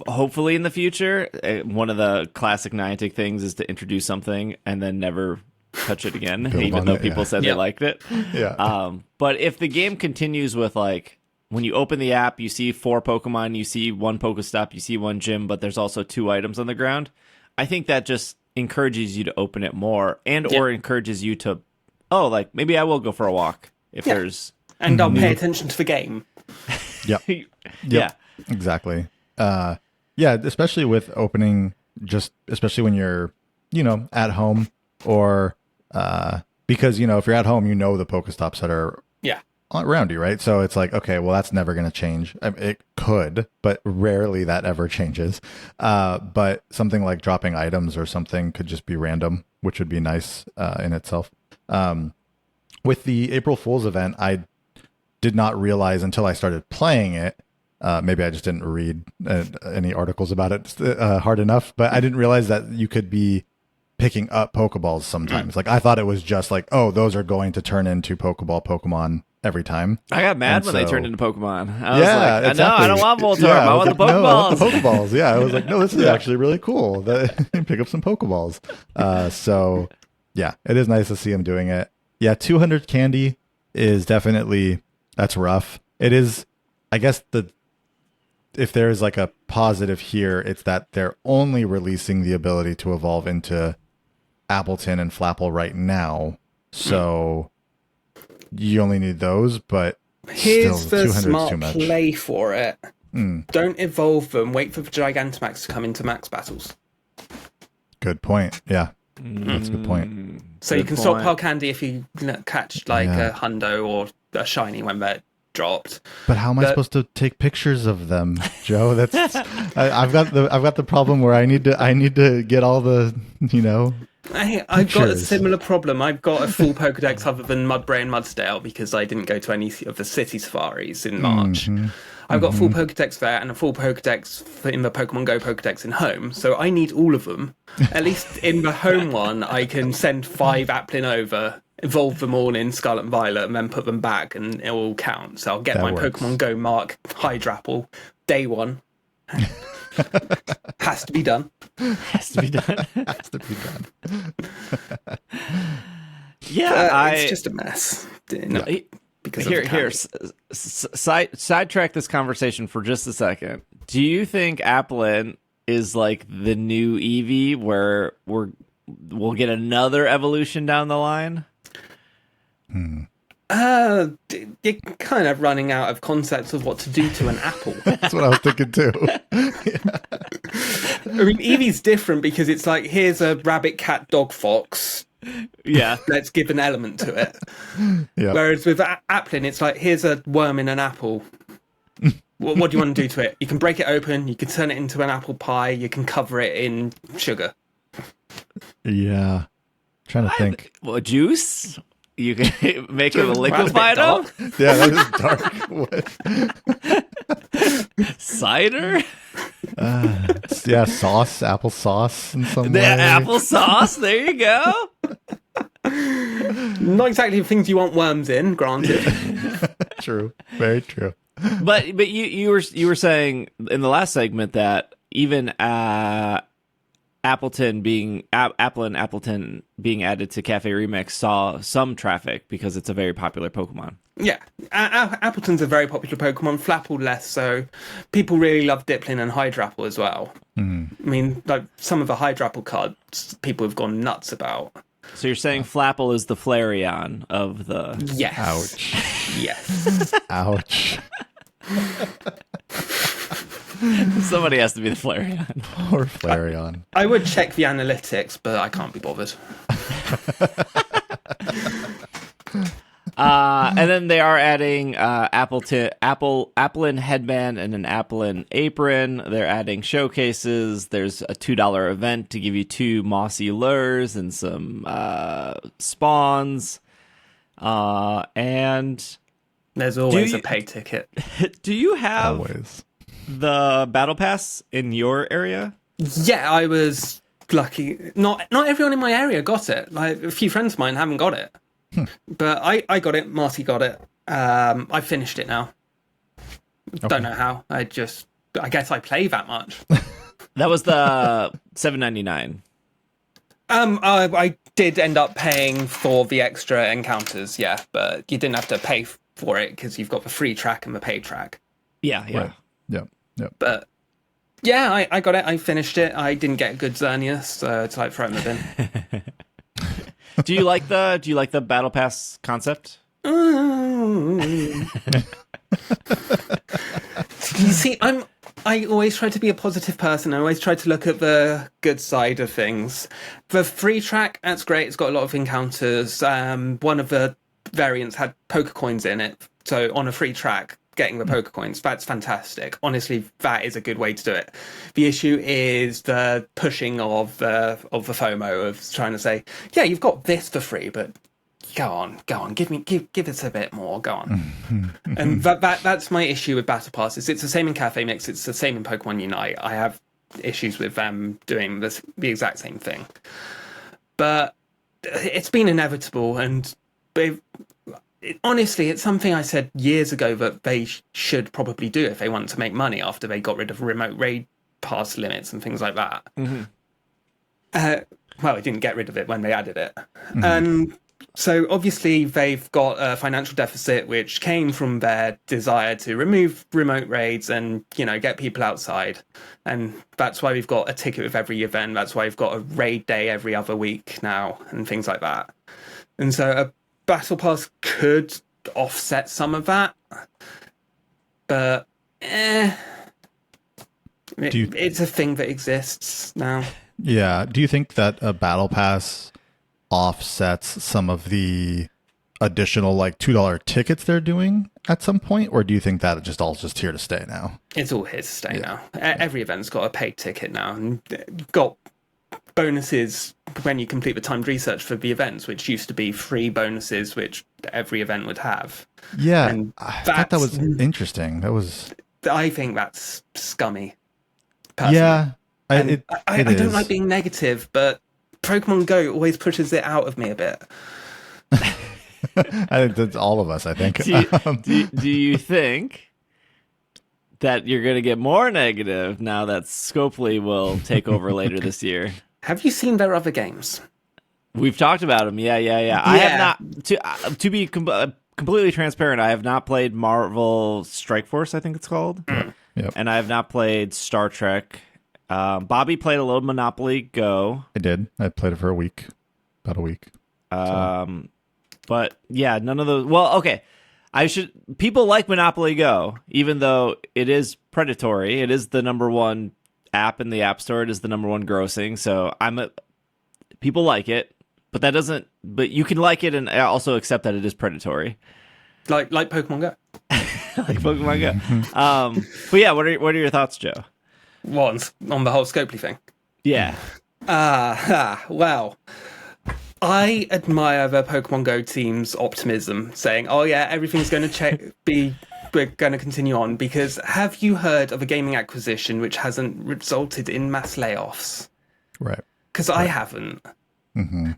hopefully in the future, one of the classic Niantic things is to introduce something and then never touch it again, even though people said they liked it.
Yeah.
But if the game continues with when you open the app, you see 4 Pokemon, you see 1 Pokestop, you see 1 gym, but there's also 2 items on the ground, I think that just encourages you to open it more or encourages you to, maybe I will go for a walk if there's...
And I'll pay attention to the game.
Yep.
Yeah.
Exactly. Especially with opening, especially when you're, at home or, because, if you're at home, the Pokestops that are around you, right? So it's like, okay, well, that's never going to change. I mean, it could, but rarely that ever changes. But something like dropping items or something could just be random, which would be nice in itself. With the April Fool's event, I did not realize until I started playing it. Maybe I just didn't read any articles about it hard enough, but I didn't realize that you could be picking up Pokeballs sometimes. Like, I thought it was just like, oh, those are going to turn into Pokemon every time.
I got mad when they turned into Pokemon. I was
like,
exactly. No, I don't want Voltorb. I want the Pokeballs.
No, I want the Pokeballs. Yeah, I was like, no, this is actually really cool. Pick up some Pokeballs. So, yeah, it is nice to see him doing it. Yeah, 200 candy is definitely, that's rough. It is, I guess, if there's a positive here, it's that they're only releasing the ability to evolve into Appleton and Flapple right now. So you only need those, but
here's
still,
the smart
too much.
Play for it. Don't evolve them. Wait for the Gigantamax to come into max battles.
Good point. Yeah. That's a good point.
So you can stockpile candy if you catch a hundo or a shiny when they're dropped.
But how am I supposed to take pictures of them, Joe? That's I've got the problem where I need to get all the
I've got a similar problem. I've got a full Pokedex other than Mudbray and Mudsdale because I didn't go to any of the city safaris in March. I've got full Pokedex there and a full Pokedex in the Pokemon GO Pokedex in home, so I need all of them. At least in the home one, I can send 5 Applin over, evolve them all in Scarlet and Violet, and then put them back, and it will all count. So I'll get my Pokemon Go Mark Hydrapple day 1. Has to be done.
Has to be done.
Has to be done.
Yeah,
it's just a mess.
Here, sidetrack this conversation for just a second. Do you think Applin is like the new Eevee, where we'll get another evolution down the line?
You're kind of running out of concepts of what to do to an apple.
That's what I was thinking too.
I mean, Eevee's different because it's like, here's a rabbit, cat, dog, fox.
Yeah.
Let's give an element to it.
Yeah.
Whereas with Applin, it's like, here's a worm in an apple. What do you want to do to it? You can break it open, you can turn it into an apple pie, you can cover it in sugar.
Yeah. Trying to think.
Well, juice? You can make it a liquefied up?
Yeah, that is dark.
Cider?
Sauce, apple sauce in some way.
Apple sauce, there you go.
Not exactly the things you want worms in, granted.
True. Very true.
But you were saying in the last segment that even Apple and Appleton being added to Cafe Remix saw some traffic because it's a very popular Pokemon.
Yeah, Appleton's a very popular Pokemon, Flapple less so. People really love Dipplin and Hydrapple as well. I mean, like some of the Hydrapple cards people have gone nuts about.
So you're saying Flapple is the Flareon of the...
Yes.
Ouch.
Yes.
Ouch.
Somebody has to be the Flareon.
Poor Flareon.
I would check the analytics, but I can't be bothered.
And then they are adding Applin headband and an Applin apron. They're adding showcases. There's a $2 event to give you 2 mossy lures and some spawns. And
there's always a pay ticket.
Do you have
Always.
the battle pass in your area?
Yeah, I was lucky. Not everyone in my area got it. Like a few friends of mine haven't got it. But I got it. Marty got it. I finished it now.
Okay.
Don't know how. I guess I play that much.
That was the $7.99.
I did end up paying for the extra encounters, yeah, but you didn't have to pay for it because you've got the free track and the paid track.
Yeah.
Right. Yep.
But yeah, I got it. I finished it. I didn't get a good Xerneas, so it's like throw it in the bin.
Do you like the battle pass concept?
You see, I always try to be a positive person. I always try to look at the good side of things. The free track, that's great. It's got a lot of encounters. One of the variants had poker coins in it. So on a free track, getting the poker coins, that's fantastic. Honestly, that is a good way to do it. The issue is the pushing of the FOMO of trying to say, yeah, you've got this for free, but go on, give us a bit more, go on. And that's my issue with battle passes. It's the same in Cafe Mix, it's the same in Pokemon Unite. I have issues with them doing the exact same thing. But it's been inevitable, and honestly, it's something I said years ago that they should probably do if they want to make money after they got rid of remote raid pass limits and things like that. Well, they didn't get rid of it when they added it. So obviously they've got a financial deficit which came from their desire to remove remote raids and, get people outside. And that's why we've got a ticket with every event. That's why we've got a raid day every other week now and things like that. And so a battle pass could offset some of that. But it's a thing that exists now.
Yeah. Do you think that a battle pass offsets some of the additional like $2 tickets they're doing at some point, or do you think that it's just here to stay now?
It's all here to stay now. Every event's got a paid ticket now, and you've got bonuses when you complete the timed research for the events, which used to be free bonuses which every event would have.
Yeah,
and
I thought that was interesting.
I think that's scummy, personally.
Yeah,
I don't like being negative, but Pokemon Go always pushes it out of me a bit.
I think that's all of us, I think.
Do you think that you're going to get more negative now that Scopely will take over later this year?
Have you seen their other games?
We've talked about them. Yeah. I have not. To be completely transparent, I have not played Marvel Strike Force, I think it's called.
Yep.
And I have not played Star Trek. Bobby played a little Monopoly Go.
I did. I played it for about a week.
But yeah, none of those. Well, okay. People like Monopoly Go, even though it is predatory. It is the number one app in the App Store. It is the number one grossing. So people like it, but but you can like it and also accept that it is predatory.
Like Pokemon Go.
Like Pokemon Go. But yeah, what are your thoughts, Joe?
What, on the whole Scopely thing?
Yeah.
Well, I admire the Pokemon Go team's optimism, saying, "Oh yeah, everything's going to we're going to continue on." Because have you heard of a gaming acquisition which hasn't resulted in mass layoffs?
Right.
Because I haven't.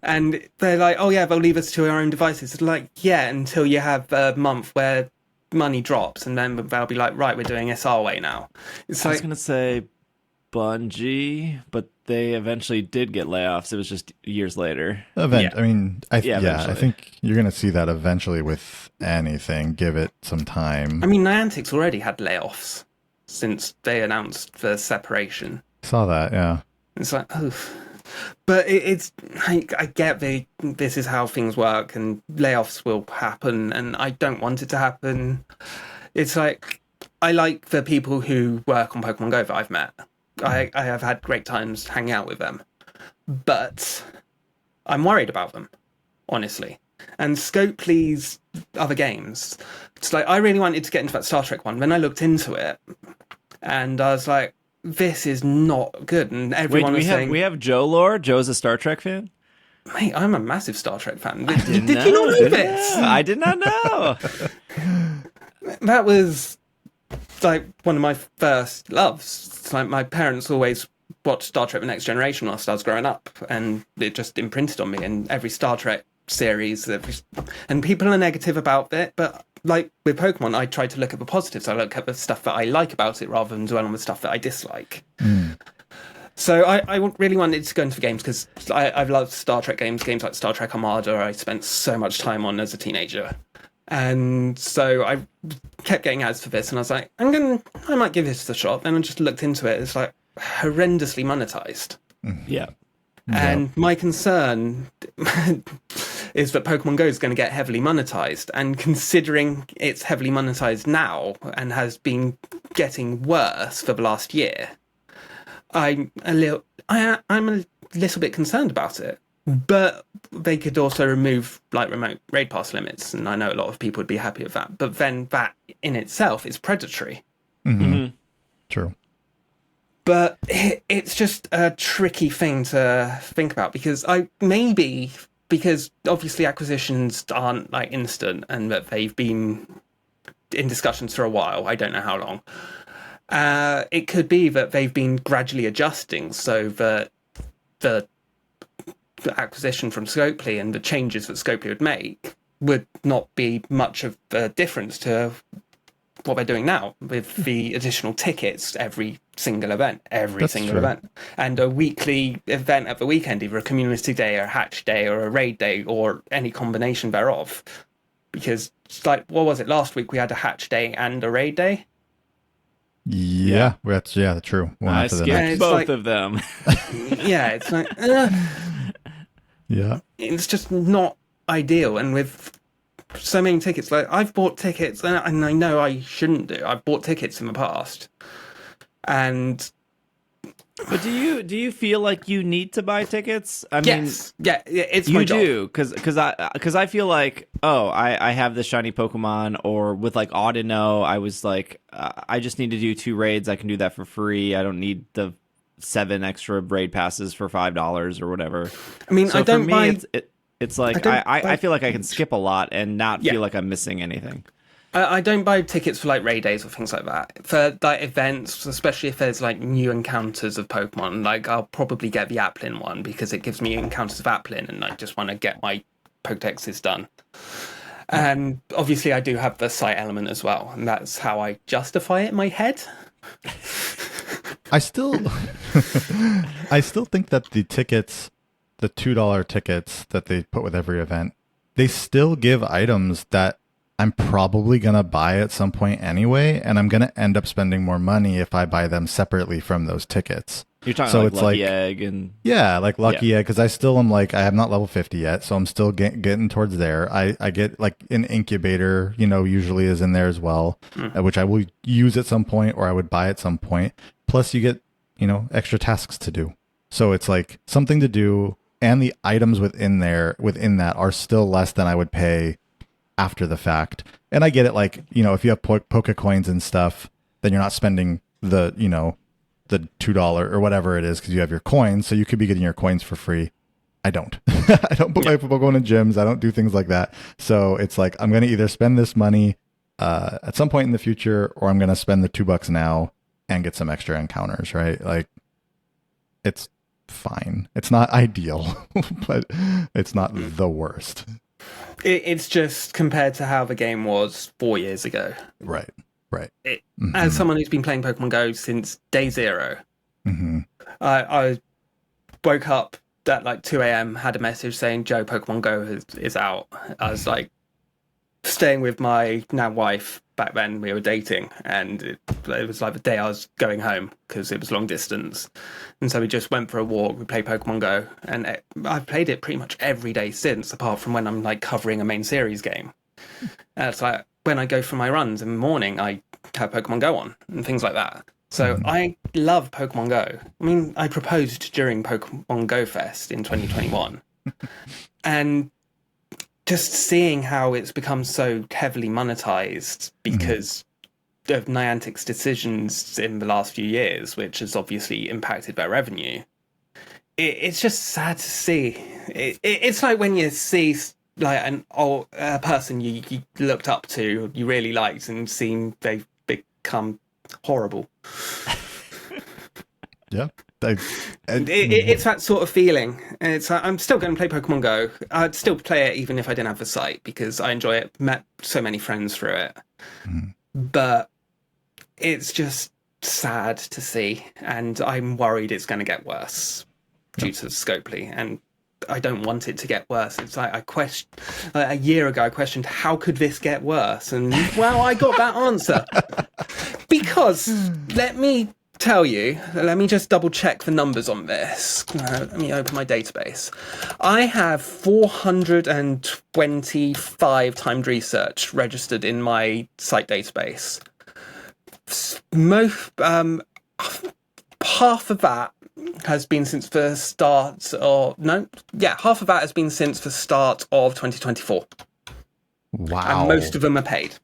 And they're like, oh yeah, they'll leave us to our own devices. It's like, yeah, until you have a month where money drops, and then they'll be like, right, we're doing this our way now. It's
I was
like,
gonna say Bungie, but they eventually did get layoffs. It was just years later.
I mean, I
eventually.
think you're going to see that eventually with anything. Give it some time.
I mean, Niantic's already had layoffs since they announced the separation.
Saw that, yeah.
It's like, oof. But it's I get this is how things work, and layoffs will happen, and I don't want it to happen. It's like, I like the people who work on Pokemon Go that I've met. I have had great times hanging out with them, but I'm worried about them, honestly. And Scopely's other games, it's like, I really wanted to get into that Star Trek one. Then I looked into it, and I was like, this is not good. And everyone was saying,
we have Joe lore. Joe's a Star Trek fan.
Mate, I'm a massive Star Trek fan. Did you not know this?
I did not know.
That was like one of my first loves. It's like, my parents always watched Star Trek: The Next Generation whilst I was growing up, and it just imprinted on me. And every Star Trek series, and people are negative about it, but like with Pokemon, I try to look at the positives. I look at the stuff that I like about it rather than dwell on the stuff that I dislike. So I really wanted to go into the games because I've loved Star Trek games like Star Trek Armada. I spent so much time on as a teenager. And so I kept getting ads for this, and I was like, I might give this a shot. Then I just looked into it. It's like horrendously monetized.
Yeah.
And my concern is that Pokemon Go is going to get heavily monetized. And considering it's heavily monetized now and has been getting worse for the last year, I'm a little bit concerned about it. But they could also remove like remote raid pass limits, and I know a lot of people would be happy with that. But then that in itself is predatory.
True.
But it's just a tricky thing to think about, because obviously acquisitions aren't like instant, and that they've been in discussions for a while. I don't know how long. It could be that they've been gradually adjusting so that the acquisition from Scopely and the changes that Scopely would make would not be much of a difference to what they're doing now with the additional tickets every single event, and a weekly event at the weekend, either a community day or a hatch day or a raid day or any combination thereof. Because it's like, what was it, last week we had a hatch day and a raid day?
Yeah, that's true.
I skipped both of them.
Yeah, it's like,
yeah,
it's just not ideal. And with so many tickets, like I've bought tickets, and I know I shouldn't do. I've bought tickets in the past, but
do you feel like you need to buy tickets? I mean,
yeah, it's my job.
You do, because I feel like, I have the shiny Pokemon, or with like Audino, I was like, I just need to do 2 raids. I can do that for free. I don't need the 7 extra raid passes for $5 or whatever. I mean, so I don't buy. It's like I feel like I can skip a lot and not feel like I'm missing anything.
I don't buy tickets for like raid days or things like that. For like events, especially if there's like new encounters of Pokemon, like I'll probably get the Applin one because it gives me encounters of Applin, and I just want to get my Pokédexes done. And obviously I do have the site element as well, and that's how I justify it in my head.
I still think that the tickets, the $2 tickets that they put with every event, they still give items that I'm probably going to buy at some point anyway, and I'm going to end up spending more money if I buy them separately from those tickets.
You're talking like Lucky Egg and...
Yeah, like Lucky Egg, because I still am like, I am not level 50 yet, so I'm still getting towards there. I get like an incubator, usually is in there as well, which I will use at some point, or I would buy at some point. Plus you get, extra tasks to do. So it's like something to do, and the items within that are still less than I would pay after the fact. And I get it, like, if you have Poke Coins and stuff, then you're not spending the $2 or whatever it is because you have your coins, so you could be getting your coins for free. I don't. I don't put my Pokemon in gyms. I don't do things like that. So it's like, I'm going to either spend this money at some point in the future, or I'm going to spend the $2 now and get some extra encounters, right? Like, it's fine. It's not ideal, but it's not the worst.
It's just compared to how the game was 4 years ago.
Right.
As someone who's been playing Pokemon Go since day zero, I woke up at like 2 a.m., had a message saying, Joe, Pokemon Go is out. I was like staying with my now wife. Back then we were dating, and it was like the day I was going home because it was long distance. And so we just went for a walk, we played Pokemon Go, and I've played it pretty much every day since, apart from when I'm like covering a main series game. It's like when I go for my runs in the morning, I have Pokemon Go on and things like that. So I love Pokemon Go. I mean, I proposed during Pokemon GO Fest in 2021. And just seeing how it's become so heavily monetized because of Niantic's decisions in the last few years, which has obviously impacted their revenue, it's just sad to see. It's like when you see like a person you looked up to, you really liked, and seeing they've become horrible.
Yeah.
It's that sort of feeling. It's I'm still going to play Pokemon Go. I'd still play it even if I didn't have the site because I enjoy it. Met so many friends through it, but it's just sad to see, and I'm worried it's going to get worse due to Scopely, and I don't want it to get worse. It's like a year ago I questioned how could this get worse, and well, I got that answer because let me tell you, let me just double check the numbers on this. Let me open my database. I have 425 timed research registered in my site database. Half of that has been since the start half of that has been since the start of 2024.
Wow.
And most of them are paid.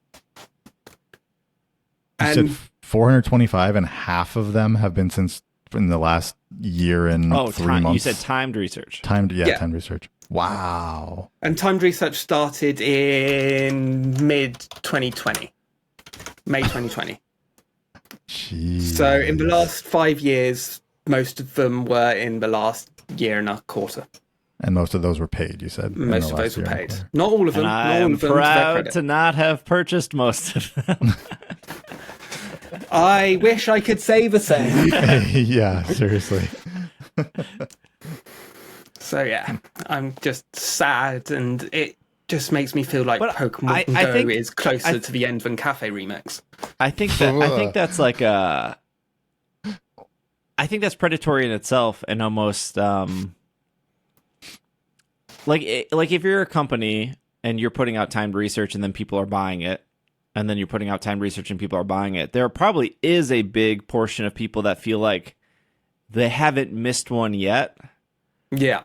You said 425, and half of them have been since in the last year and 3 months.
You said timed research.
Timed research. Wow.
And timed research started in mid-2020. May 2020.
Jeez.
So in the last 5 years, most of them were in the last year and a quarter.
And most of those were paid, you said?
Most of those were paid. Not all of them.
And I am proud to not have purchased most of them.
I wish I could say the same.
Yeah, seriously.
So yeah, I'm just sad, and it just makes me feel like Pokemon Go is closer to the end than Cafe Remix.
I think that's like I think that's predatory in itself, and almost like if you're a company and you're putting out timed research and then people are buying it, and then you're putting out timed research and people are buying it, there probably is a big portion of people that feel like they haven't missed one yet.
Yeah.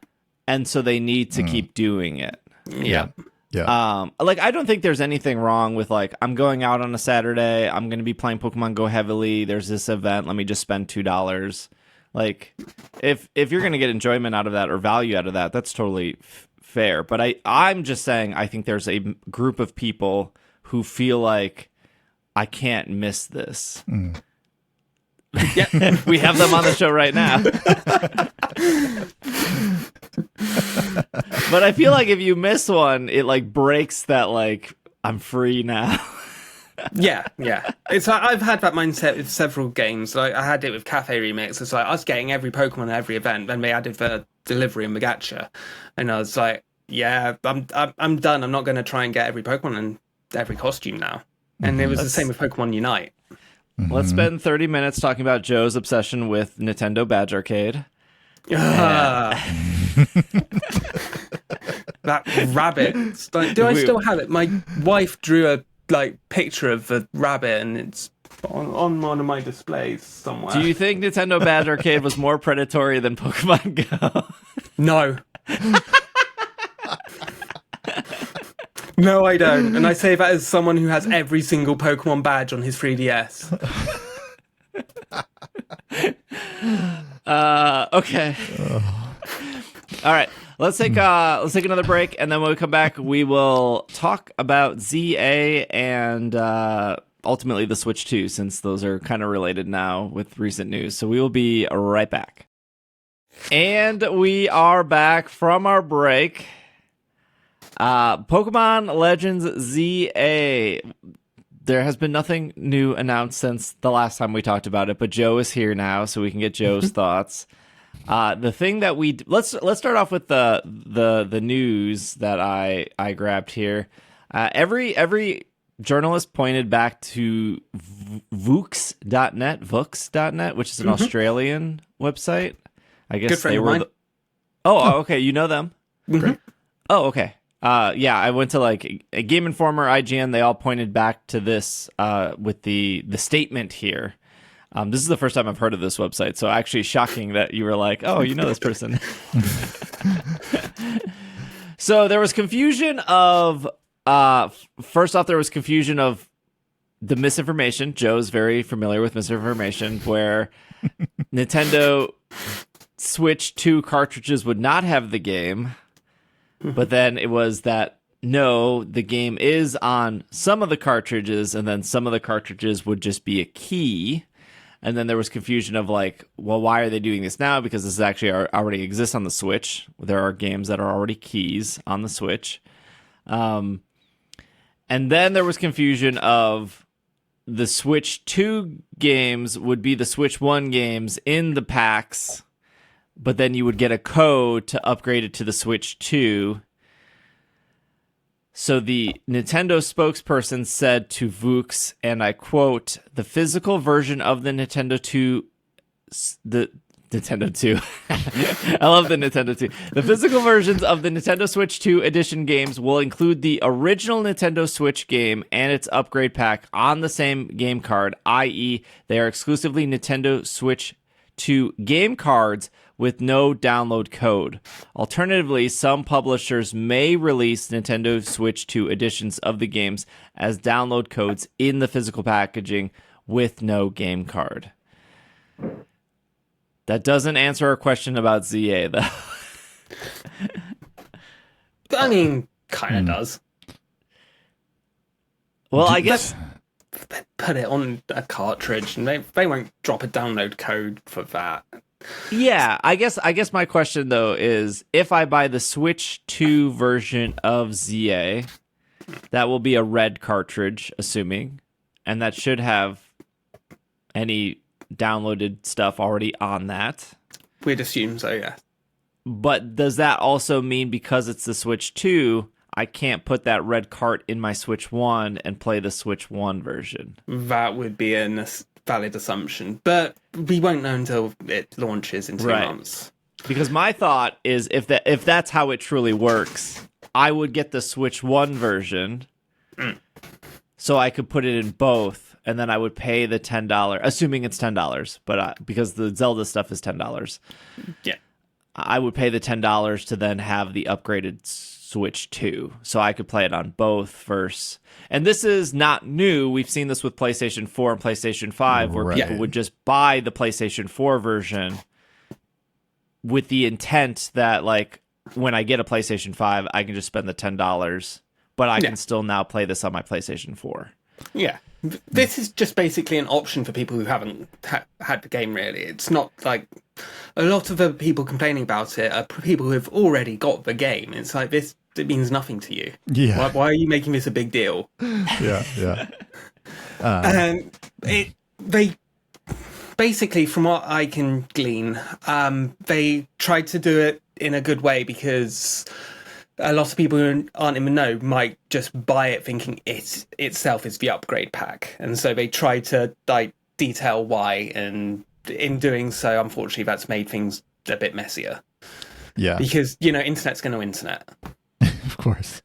And so they need to keep doing it.
Yeah.
Yeah.
Like, I don't think there's anything wrong with, like, I'm going out on a Saturday, I'm going to be playing Pokemon Go heavily, there's this event, let me just spend $2. Like, if you're going to get enjoyment out of that or value out of that, that's totally fair. But I'm just saying, I think there's a group of people who feel like, I can't miss this. Yeah. We have them on the show right now. But I feel like if you miss one, it like breaks that, like, I'm free now.
Yeah. It's like I've had that mindset with several games. Like I had it with Cafe Remix. It's like I was getting every Pokemon at every event. Then they added the delivery in the gacha, and I was like, yeah, I'm done. I'm not going to try and get every Pokemon and every costume now. And it was the same with Pokemon Unite.
Let's spend 30 minutes talking about Joe's obsession with Nintendo Badge Arcade.
That rabbit. Like, do I still have it? My wife drew a picture of the rabbit, and it's on one of my displays somewhere.
Do you think Nintendo Badge Arcade was more predatory than Pokemon Go?
No. No, I don't. And I say that as someone who has every single Pokemon badge on his 3DS.
Okay. All right. Let's take another break, and then when we come back, we will talk about Z-A and ultimately the Switch 2, since those are kind of related now with recent news. So we will be right back. And we are back from our break. Pokemon Legends Z-A. There has been nothing new announced since the last time we talked about it, but Joe is here now, so we can get Joe's thoughts. The thing that let's start off with the news that I grabbed here. Every journalist pointed back to Vooks.net, which is an Australian website. I guess
Good friend
they
of
were.
mine.
Oh, okay. You know them?
Great.
Oh, okay. Yeah, I went to like a Game Informer, IGN. They all pointed back to this with the statement here. This is the first time I've heard of this website, so actually shocking that you were like, "Oh, you know this person." So there was confusion of. First off, there was confusion of the misinformation. Joe's very familiar with misinformation, where Nintendo Switch 2 cartridges would not have the game, but then it was that no, the game is on some of the cartridges, and then some of the cartridges would just be a key. And then there was confusion of like, well, why are they doing this now? Because this actually already exists on the Switch. There are games that are already keys on the Switch. And then there was confusion of the Switch 2 games would be the Switch 1 games in the packs, but then you would get a code to upgrade it to the Switch 2. So the Nintendo spokesperson said to Vooks, and I quote, the physical version of the Nintendo 2... Nintendo 2. I love the Nintendo 2. The physical versions of the Nintendo Switch 2 edition games will include the original Nintendo Switch game and its upgrade pack on the same game card, i.e. they are exclusively Nintendo Switch 2 game cards with no download code. Alternatively, some publishers may release Nintendo Switch 2 editions of the games as download codes in the physical packaging with no game card. That doesn't answer our question about ZA, though.
I mean, kind of does.
Well, I guess...
They put it on a cartridge, and they won't drop a download code for that.
Yeah, I guess my question, though, is if I buy the Switch 2 version of ZA, that will be a red cartridge, assuming, and that should have any downloaded stuff already on that.
We'd assume so, yeah.
But does that also mean because it's the Switch 2, I can't put that red cart in my Switch 1 and play the Switch 1 version?
That would be a valid assumption, but we won't know until it launches in 2 months.
Because my thought is if that's how it truly works, I would get the Switch 1 version so I could put it in both. And then I would pay the $10, assuming it's $10, but because the Zelda stuff is $10.
Yeah.
I would pay the $10 to then have the upgraded Switch 2. So I could play it on both first. And this is not new. We've seen this with PlayStation 4 and PlayStation 5, where people would just buy the PlayStation 4 version with the intent that, like, when I get a PlayStation 5, I can just spend the $10, but I can still now play this on my PlayStation 4.
Yeah. This is just basically an option for people who haven't had the game, really. It's not like a lot of the people complaining about it are people who have already got the game. It's like this, it means nothing to you.
Yeah.
Why are you making this a big deal?
Yeah.
And they basically, from what I can glean, they tried to do it in a good way because a lot of people who aren't in the know might just buy it thinking it itself is the upgrade pack. And so they try to like detail why, and in doing so, unfortunately, that's made things a bit messier.
Yeah.
Because, internet's going to internet.
Of course.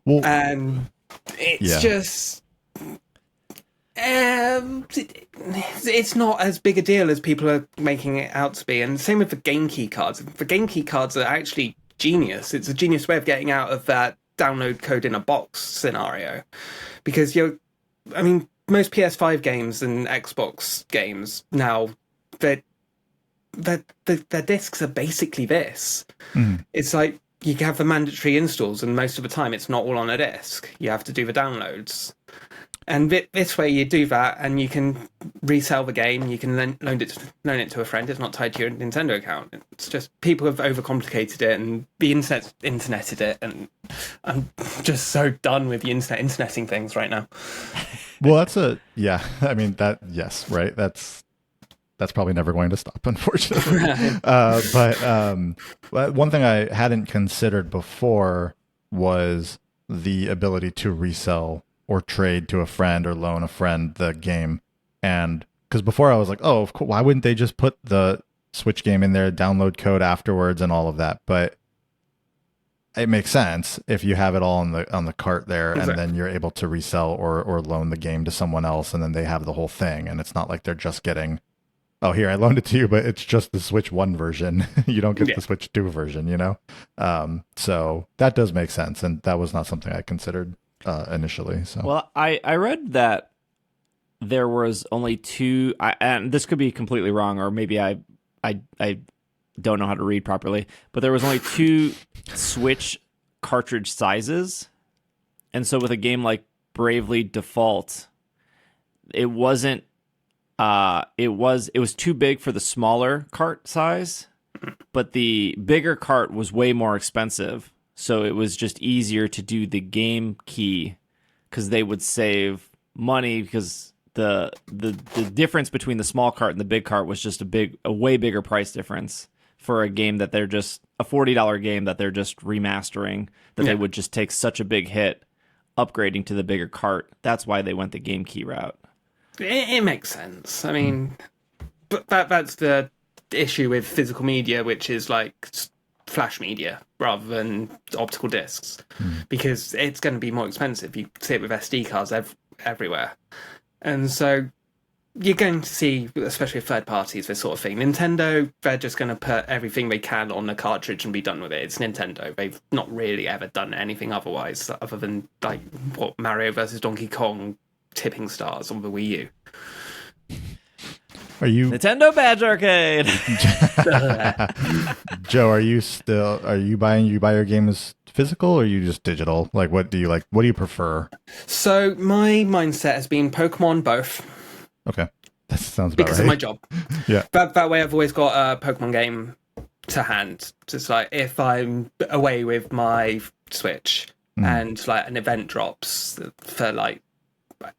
Well,
And it's just... it's not as big a deal as people are making it out to be. And same with the game key cards. The game key cards are actually genius. It's a genius way of getting out of that download code in a box scenario, because most PS5 games and Xbox games now, their discs are basically this. It's like you have the mandatory installs, and most of the time it's not all on a disc. You have to do the downloads. And this way you do that, and you can resell the game. You can loan it to a friend. It's not tied to your Nintendo account. It's just people have overcomplicated it, and the interneted it, and I'm just so done with the interneting things right now.
Well, I mean, yes, right. That's probably never going to stop, unfortunately. But one thing I hadn't considered before was the ability to resell or trade to a friend or loan a friend the game. And because before I was like, oh, of course, why wouldn't they just put the Switch game in there, download code afterwards and all of that? But it makes sense if you have it all on the cart there, and then you're able to resell or loan the game to someone else, and then they have the whole thing. And it's not like they're just getting, oh, here, I loaned it to you, but it's just the Switch 1 version. You don't get the Switch 2 version, you know? So that does make sense, and that was not something I considered initially. So
well, I read that there was only two, and this could be completely wrong, or maybe I don't know how to read properly, but there was only two Switch cartridge sizes, and so with a game like Bravely Default, it wasn't. It was too big for the smaller cart size, but the bigger cart was way more expensive. So it was just easier to do the game key because they would save money because the difference between the small cart and the big cart was just a way bigger price difference for a game that they're just a $40 game that they're just remastering, that they would just take such a big hit upgrading to the bigger cart. That's why they went the game key route.
It makes sense. I mean, but that's the issue with physical media, which is like flash media rather than optical discs, because it's going to be more expensive. You see it with SD cards everywhere. And so you're going to see, especially with third parties, this sort of thing. Nintendo, they're just going to put everything they can on the cartridge and be done with it. It's Nintendo. They've not really ever done anything otherwise, other than like what Mario versus Donkey Kong tipping stars on the Wii U.
Are you
Nintendo Badge Arcade?
Joe, are you buy your games physical or are you just digital? Like, what do you prefer?
So my mindset has been Pokemon both.
Okay. That sounds about
because
right.
of my job.
Yeah.
That way I've always got a Pokemon game to hand. Just like if I'm away with my Switch and like an event drops for like,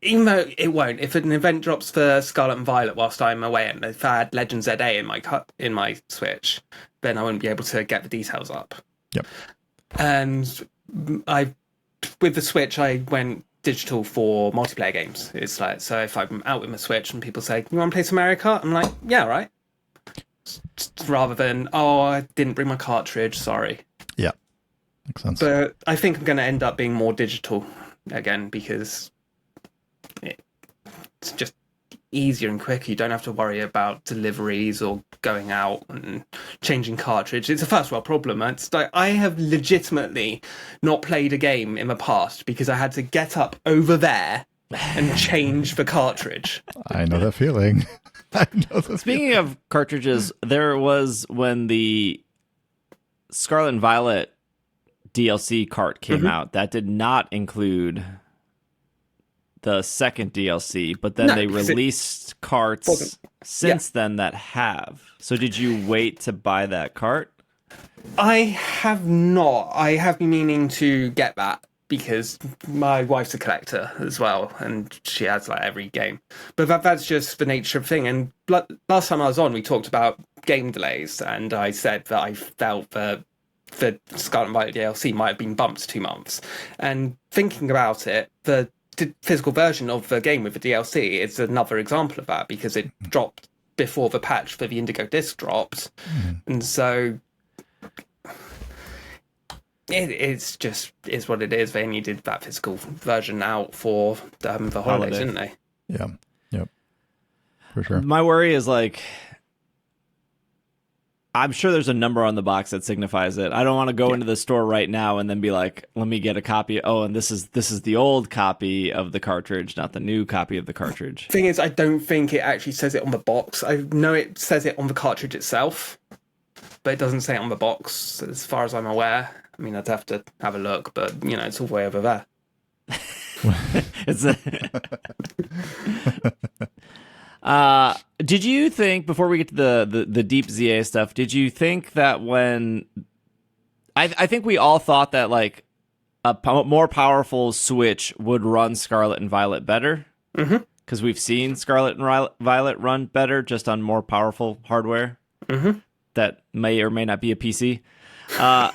even though it won't, if an event drops for Scarlet and Violet whilst I'm away, and if I had Legends Z-A in my Switch, then I wouldn't be able to get the details up.
Yep.
And with the Switch, I went digital for multiplayer games. It's like, so if I'm out with my Switch and people say, "You want to play some Mario Kart?" I'm like, "Yeah, right." Rather than, "Oh, I didn't bring my cartridge, sorry."
Yeah, makes sense.
But I think I'm going to end up being more digital again because it's just easier and quicker. You don't have to worry about deliveries or going out and changing cartridge. It's a first world problem. It's like I have legitimately not played a game in the past because I had to get up over there and change the cartridge.
I know that feeling.
Speaking of cartridges, there was when the Scarlet and Violet DLC cart came out, that did not include the second DLC, but then they released carts since then that have. So did you wait to buy that cart?
I have not. I have been meaning to get that because my wife's a collector as well, and she has like every game. But that's just the nature of the thing. And last time I was on, we talked about game delays, and I said that I felt that the Scarlet and Violet DLC might have been bumped 2 months. And thinking about it, the physical version of the game with the DLC is another example of that because it dropped before the patch for the Indigo disc dropped. And so it's what it is. They needed that physical version out for the holidays, didn't they?
Yeah. Yep. For sure.
My worry is like, I'm sure there's a number on the box that signifies it. I don't want to go into the store right now and then be like, let me get a copy. Oh, and this is the old copy of the cartridge, not the new copy of the cartridge.
Thing is, I don't think it actually says it on the box. I know it says it on the cartridge itself, but it doesn't say it on the box as far as I'm aware. I mean, I'd have to have a look, but, it's all the way over there.
It's did you think, before we get to the deep ZA stuff, did you think that when I think we all thought that like more powerful Switch would run Scarlet and Violet better?
Mm-hmm.
Because we've seen Scarlet and Violet run better just on more powerful hardware that may or may not be a PC. I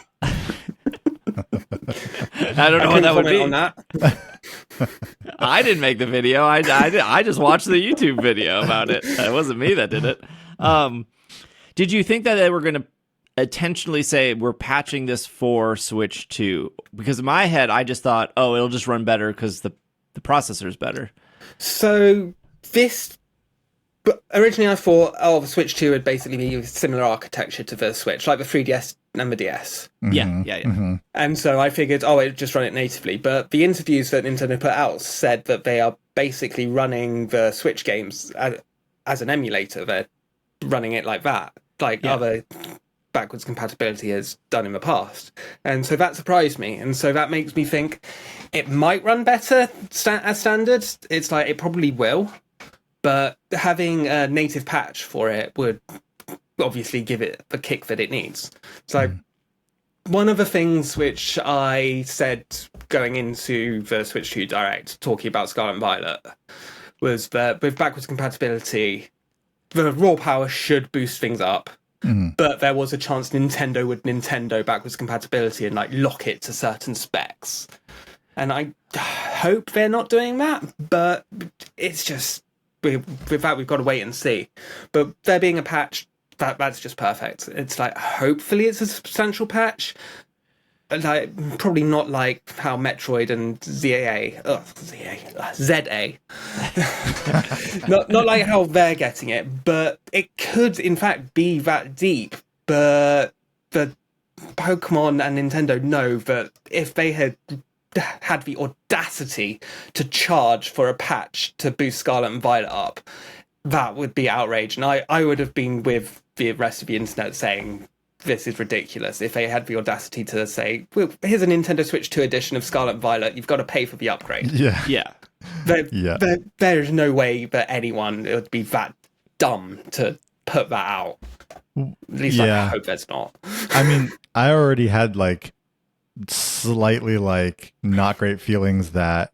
don't know what that would be.
On that.
I didn't make the video. I just watched the YouTube video about it. It wasn't me that did it. Did you think that they were going to intentionally say we're patching this for Switch 2? Because in my head, I just thought, oh, it'll just run better because the processor's better.
So this, but originally I thought, the Switch 2 would basically be a similar architecture to the Switch, like the 3DS and the DS.
Yeah. Mm-hmm.
And so I figured, it would just run it natively. But the interviews that Nintendo put out said that they are basically running the Switch games as an emulator. They're running it like that, like other backwards compatibility has done in the past. And so that surprised me. And so that makes me think it might run better as standard. It's like, it probably will. But having a native patch for it would obviously give it the kick that it needs. So one of the things which I said going into the Switch 2 Direct, talking about Scarlet and Violet, was that with backwards compatibility, the raw power should boost things up. But there was a chance Nintendo would Nintendo backwards compatibility and like lock it to certain specs. And I hope they're not doing that, but it's just, with that we've got to wait and see. But there being a patch, that's just perfect. It's like, hopefully it's a substantial patch. Like, probably not like how Metroid and ZA, not like how they're getting it, but it could in fact be that deep. But the Pokemon and Nintendo know that if they had the audacity to charge for a patch to boost Scarlet and Violet up, that would be outrage. And I would have been with the rest of the internet saying, this is ridiculous. If they had the audacity to say, well, here's a Nintendo Switch 2 edition of Scarlet and Violet, you've got to pay for the upgrade.
Yeah.
There is no way that anyone would be that dumb to put that out. At least I hope there's not.
I mean, I already had like slightly like not great feelings that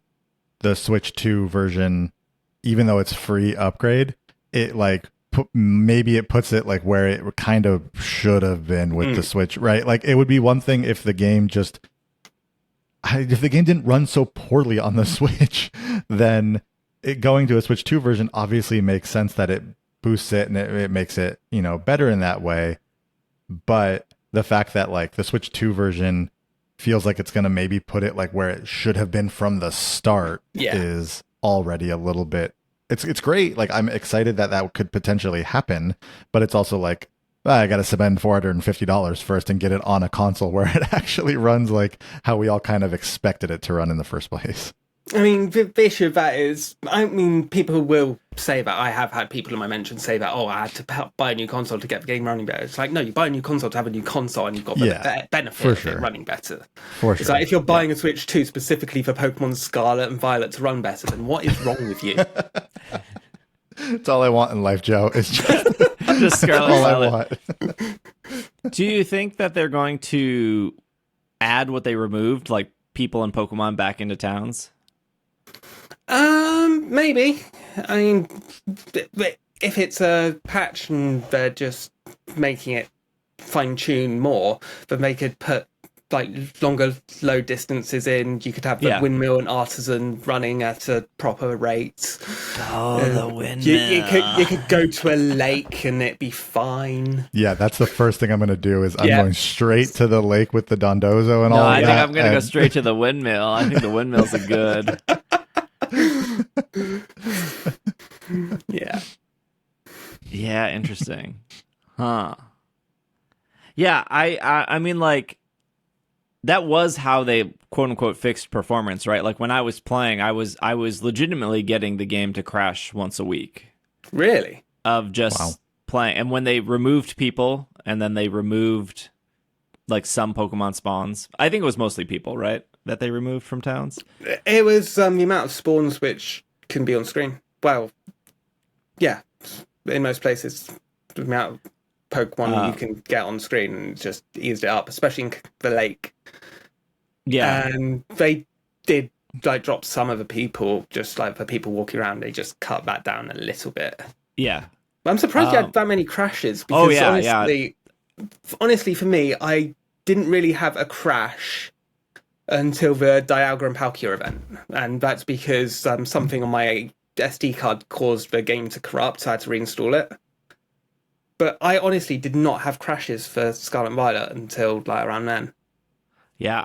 the Switch 2 version, even though it's free upgrade, it like maybe it puts it like where it kind of should have been with the Switch, right? Like it would be one thing if the game didn't run so poorly on the Switch, then it going to a Switch 2 version obviously makes sense that it boosts it and it makes it, better in that way. But the fact that like the Switch 2 version feels like it's going to maybe put it like where it should have been from the start is already a little bit. It's great. Like I'm excited that could potentially happen, but it's also like I got to spend $450 first and get it on a console where it actually runs like how we all kind of expected it to run in the first place.
I mean, the issue of that is, people will say that. I have had people in my mentions say that, I had to buy a new console to get the game running better. It's like, no, you buy a new console to have a new console and you've got the benefit of it running better. It's like, if you're buying a Switch 2 specifically for Pokemon Scarlet and Violet to run better, then what is wrong with you?
It's all I want in life, Joe. It's just
Scarlet
all
Violet.
I want.
Do you think that they're going to add what they removed, like people and Pokemon back into towns?
Maybe. I mean, if it's a patch and they're just making it fine-tune more, then they could put like longer load distances in. You could have the windmill and artisan running at a proper rate.
The windmill.
You could go to a lake and it'd be fine.
Yeah, that's the first thing I'm going to do is I'm going straight to the lake with the Dondozo and all that.
I think I'm going to go straight to the windmill. I think the windmills are good. Yeah, interesting. Huh. Yeah, I mean, like, that was how they quote unquote fixed performance, right? Like when I was playing, I was legitimately getting the game to crash once a week.
Really?
Of just playing. And when they removed people and then they removed like some Pokemon spawns, I think it was mostly people, right? that they removed from towns?
It was the amount of spawns which can be on screen. Well, yeah, in most places, the amount of Pokemon you can get on screen and just eased it up, especially in the lake.
Yeah.
And they did like drop some of the people, just like for people walking around, they just cut that down a little bit.
Yeah.
I'm surprised you had that many crashes. Because honestly, for me, I didn't really have a crash until the Dialga and Palkia event. And that's because something on my SD card caused the game to corrupt, so I had to reinstall it. But I honestly did not have crashes for Scarlet and Violet until like around then.
Yeah,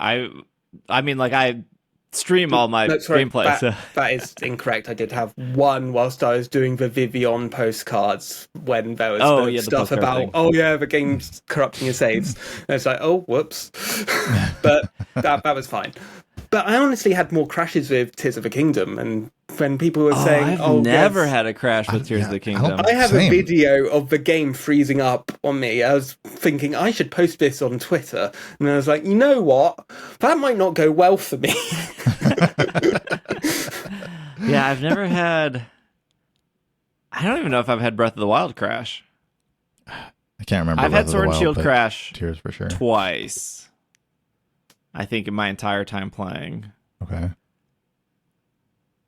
I mean, like, I stream all my gameplay.
That is incorrect. I did have one whilst I was doing the Vivian postcards when there was stuff about, the game's corrupting your saves. And it's like, oh, whoops. But that was fine. But I honestly had more crashes with Tears of the Kingdom, and when people were saying,
I've never had a crash with Tears of the Kingdom.
I have a video of the game freezing up on me. I was thinking I should post this on Twitter, and I was like, you know what? That might not go well for me.
Yeah, I've never had... I don't even know if I've had Breath of the Wild crash.
I can't remember.
I've had Sword and Shield crash
Tears for sure.
Twice. I think in my entire time playing.
Okay.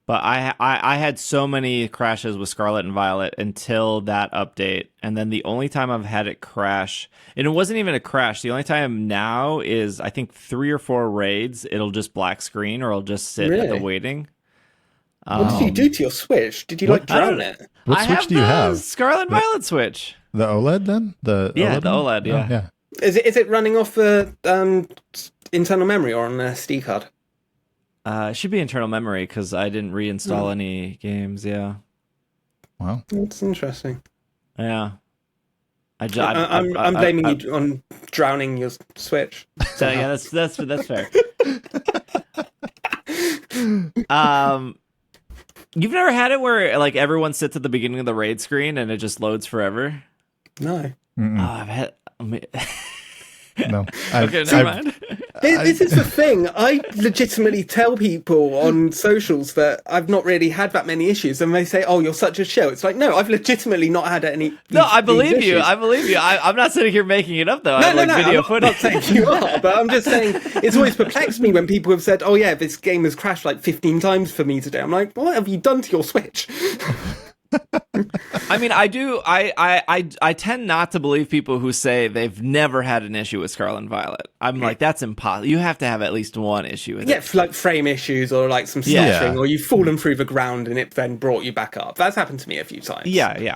But I had so many crashes with Scarlet and Violet until that update. And then the only time I've had it crash, and it wasn't even a crash, the only time now is, I think, 3 or 4 raids, it'll just black screen or it'll just sit at the waiting.
What did you do to your Switch? Did you drown it?
What Switch do you have?
Scarlet and Violet Switch.
The OLED then? The
OLED, yeah.
Oh, yeah.
Is it running off the internal memory or on an SD card?
It should be internal memory because I didn't reinstall any games. Yeah.
Wow.
That's interesting.
Yeah.
I'm blaming you on drowning your Switch.
So yeah, that's fair. You've never had it where like everyone sits at the beginning of the raid screen and it just loads forever?
No.
Oh, I've had.
No.
Okay, never mind.
This is the thing. I legitimately tell people on socials that I've not really had that many issues, and they say, "Oh, you're such a shill." It's like, no, I've legitimately not had any.
I believe you. I'm not sitting here making it up, though. Video footage.
I'm not saying you are, but I'm just saying it's always perplexed me when people have said, "Oh yeah, this game has crashed like 15 times for me today." I'm like, what have you done to your Switch?
I mean, I do. I tend not to believe people who say they've never had an issue with Scarlet and Violet. I'm like, that's impossible. You have to have at least one issue with it.
Yeah, like frame issues or like some stuttering, or you've fallen through the ground and it then brought you back up. That's happened to me a few times.
Yeah.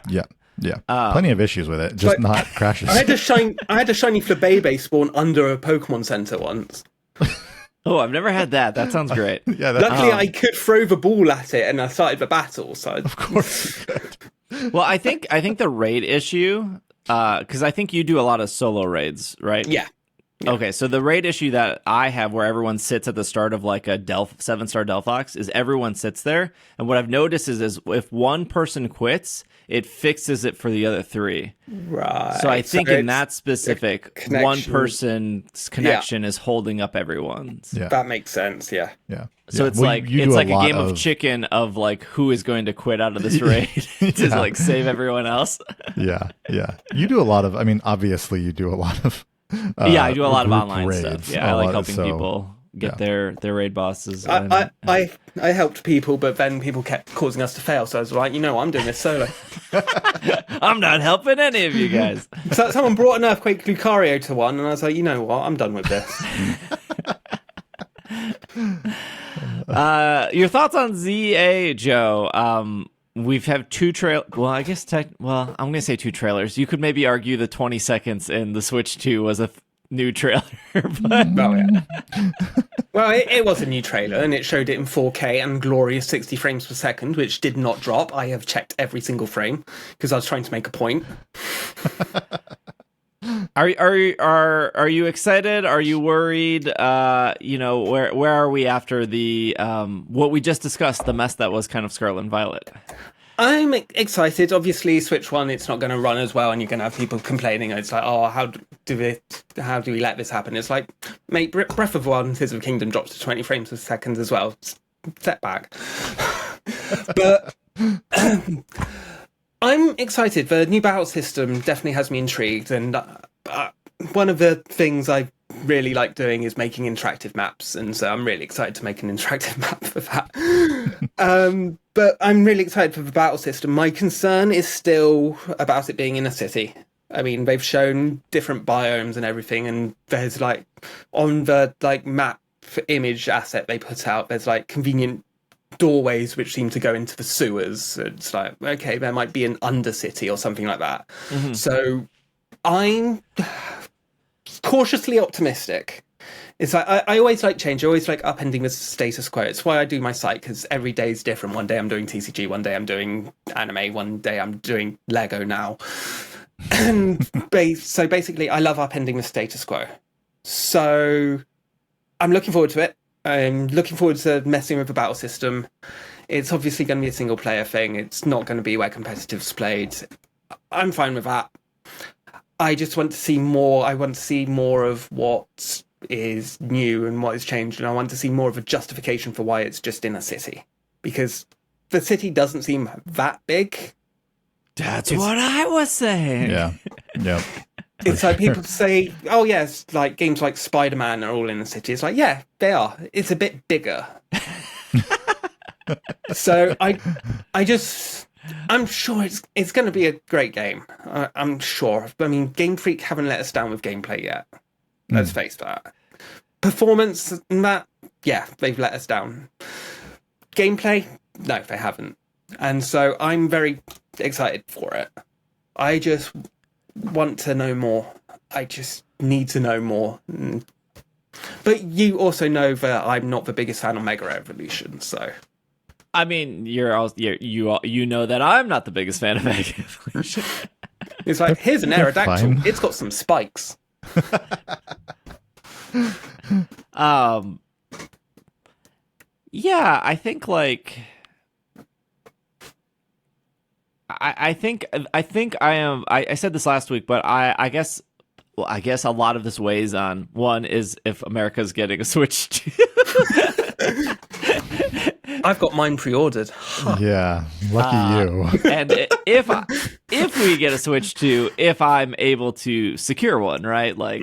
Plenty of issues with it, just not crashes.
I had a shiny Flabébé spawn under a Pokemon Center once.
Oh, I've never had that. That sounds great.
Luckily, I could throw the ball at it, and I started the battle. So
of course, you could.
Well, I think the raid issue, because I think you do a lot of solo raids, right?
Yeah.
Okay, so the raid issue that I have, where everyone sits at the start of like a 7-star Delphox, is everyone sits there, and what I've noticed is if one person quits, it fixes it for the other 3.
Right.
So I think in that specific, one person's connection is holding up everyone's.
Yeah.
That makes sense. Yeah.
Yeah.
So it's like a game of chicken of like who is going to quit out of this raid to like save everyone else.
Yeah. You do a lot of. I mean, obviously, you do a lot of.
I do a lot of online
raids,
stuff. Yeah, I like helping people get their raid bosses.
I helped people, but then people kept causing us to fail. So I was like, I'm doing this solo.
I'm not helping any of you guys.
So someone brought an Earthquake Lucario to one, and I was like, you know what? I'm done with this.
Your thoughts on Z-A, Joe? We've had 2 trailers. Well, I guess I'm going to say 2 trailers. You could maybe argue the 20 seconds in the Switch 2 was a new trailer. But...
Oh, yeah. Well, it was a new trailer, and it showed it in 4K and glorious 60 frames per second, which did not drop. I have checked every single frame because I was trying to make a point.
Are you excited? Are you worried? Where are we after the what we just discussed, the mess that was kind of Scarlet and Violet?
I'm excited. Obviously, Switch 1, it's not going to run as well, and you're going to have people complaining. It's like, oh, how do we let this happen? It's like, mate, Breath of the Wild and Tears of the Kingdom drops to 20 frames per second as well. Setback. But I'm excited. The new battle system definitely has me intrigued, and one of the things I really like doing is making interactive maps, and so I'm really excited to make an interactive map for that. But I'm really excited for the battle system. My concern is still about it being in a city. I mean, they've shown different biomes and everything, and there's like on the like map image asset they put out, there's like convenient doorways which seem to go into the sewers. It's like, okay, there might be an undercity or something like that. Mm-hmm. So I'm cautiously optimistic. It's like I always like change. I always like upending the status quo. It's why I do my site, because every day is different. One day I'm doing TCG, one day I'm doing anime, one day I'm doing Lego now. And so basically I love upending the status quo. So I'm looking forward to it. I'm looking forward to messing with the battle system. It's obviously going to be a single player thing. It's not going to be where competitive's played. I'm fine with that. I just want to see more. I want to see more of what is new and what has changed, and I want to see more of a justification for why it's just in a city, because the city doesn't seem that big.
That's what I was saying.
Yeah.
It's like people say, oh yes, like games like Spider-Man are all in the city. It's like, yeah, they are. It's a bit bigger. So I'm sure it's going to be a great game. I'm sure. I mean, Game Freak haven't let us down with gameplay yet. Let's face that. Performance and that, yeah, they've let us down. Gameplay, no, they haven't. And so I'm very excited for it. I just want to know more. I just need to know more. But you also know that I'm not the biggest fan of Mega Evolution, so.
I mean, you know that I'm not the biggest fan of Mega Evolution.
It's like, here's an Aerodactyl. It's got some spikes.
Yeah, I think like I think I am. I said this last week, but I guess a lot of this weighs on one is if America's getting a Switch 2.
I've got mine pre-ordered.
Yeah, lucky you.
And if we get a Switch 2, if I'm able to secure one, right? Like,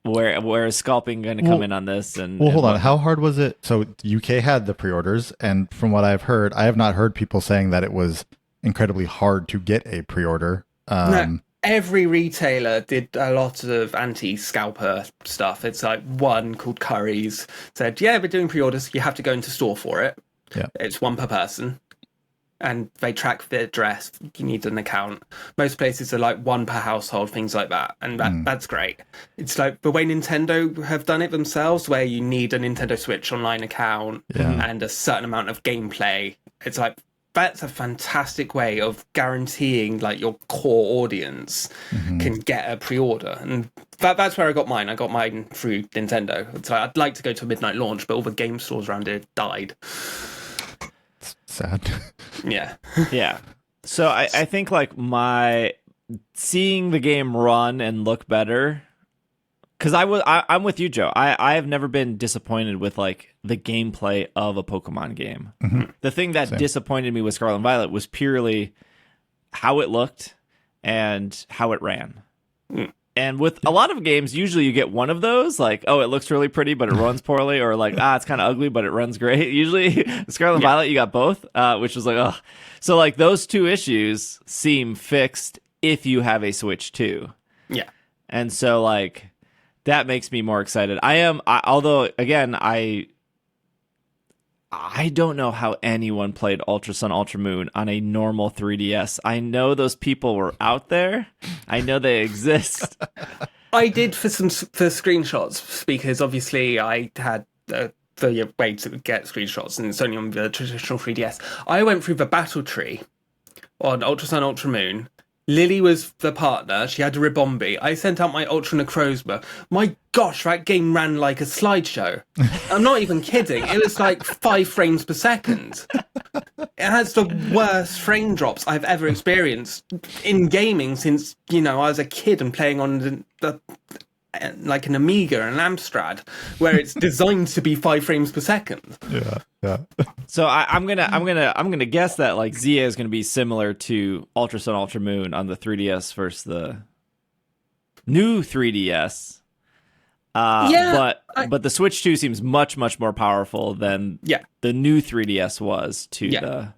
where is scalping going to come in on this?
Hold on. How hard was it? So UK had the pre-orders, and from what I've heard, I have not heard people saying that it was incredibly hard to get a pre-order.
No, every retailer did a lot of anti-scalper stuff. It's like one called Curry's said, yeah, we're doing pre-orders. You have to go into store for it.
Yeah,
it's one per person. And they track the address. You need an account. Most places are like one per household, things like that. And that's great. It's like the way Nintendo have done it themselves, where you need a Nintendo Switch online account and a certain amount of gameplay. It's like, that's a fantastic way of guaranteeing like your core audience can get a pre-order. And that's where I got mine. I got mine through Nintendo. It's like, I'd like to go to a midnight launch, but all the game stores around here died.
Sad.
Yeah.
Yeah. So I think like seeing the game run and look better, because I'm with you, Joe. I have never been disappointed with like the gameplay of a Pokemon game. The thing that disappointed me with Scarlet and Violet was purely how it looked and how it ran. And with a lot of games, usually you get one of those, like, oh, it looks really pretty, but it runs poorly, or like, it's kind of ugly, but it runs great. Usually, Scarlet and Violet, you got both, which was like, oh. So, like, those two issues seem fixed if you have a Switch 2.
Yeah.
And so, like, that makes me more excited. Although, again, I don't know how anyone played Ultra Sun, Ultra Moon on a normal 3DS. I know those people were out there. I know they exist.
I did for screenshots, because obviously I had the way to get screenshots, and it's only on the traditional 3DS. I went through the battle tree on Ultra Sun, Ultra Moon, Lily was the partner. She had a Ribombee. I sent out my Ultra Necrozma. My gosh, that game ran like a slideshow. I'm not even kidding. It was like 5 frames per second. It has the worst frame drops I've ever experienced in gaming since, I was a kid and playing on the like an Amiga and an Amstrad, where it's designed to be 5 frames per second.
Yeah.
So I'm gonna guess that like Z-A is gonna be similar to Ultra Sun, Ultra Moon on the 3DS versus the new 3DS. But the Switch 2 seems much more powerful than the new 3DS was to the.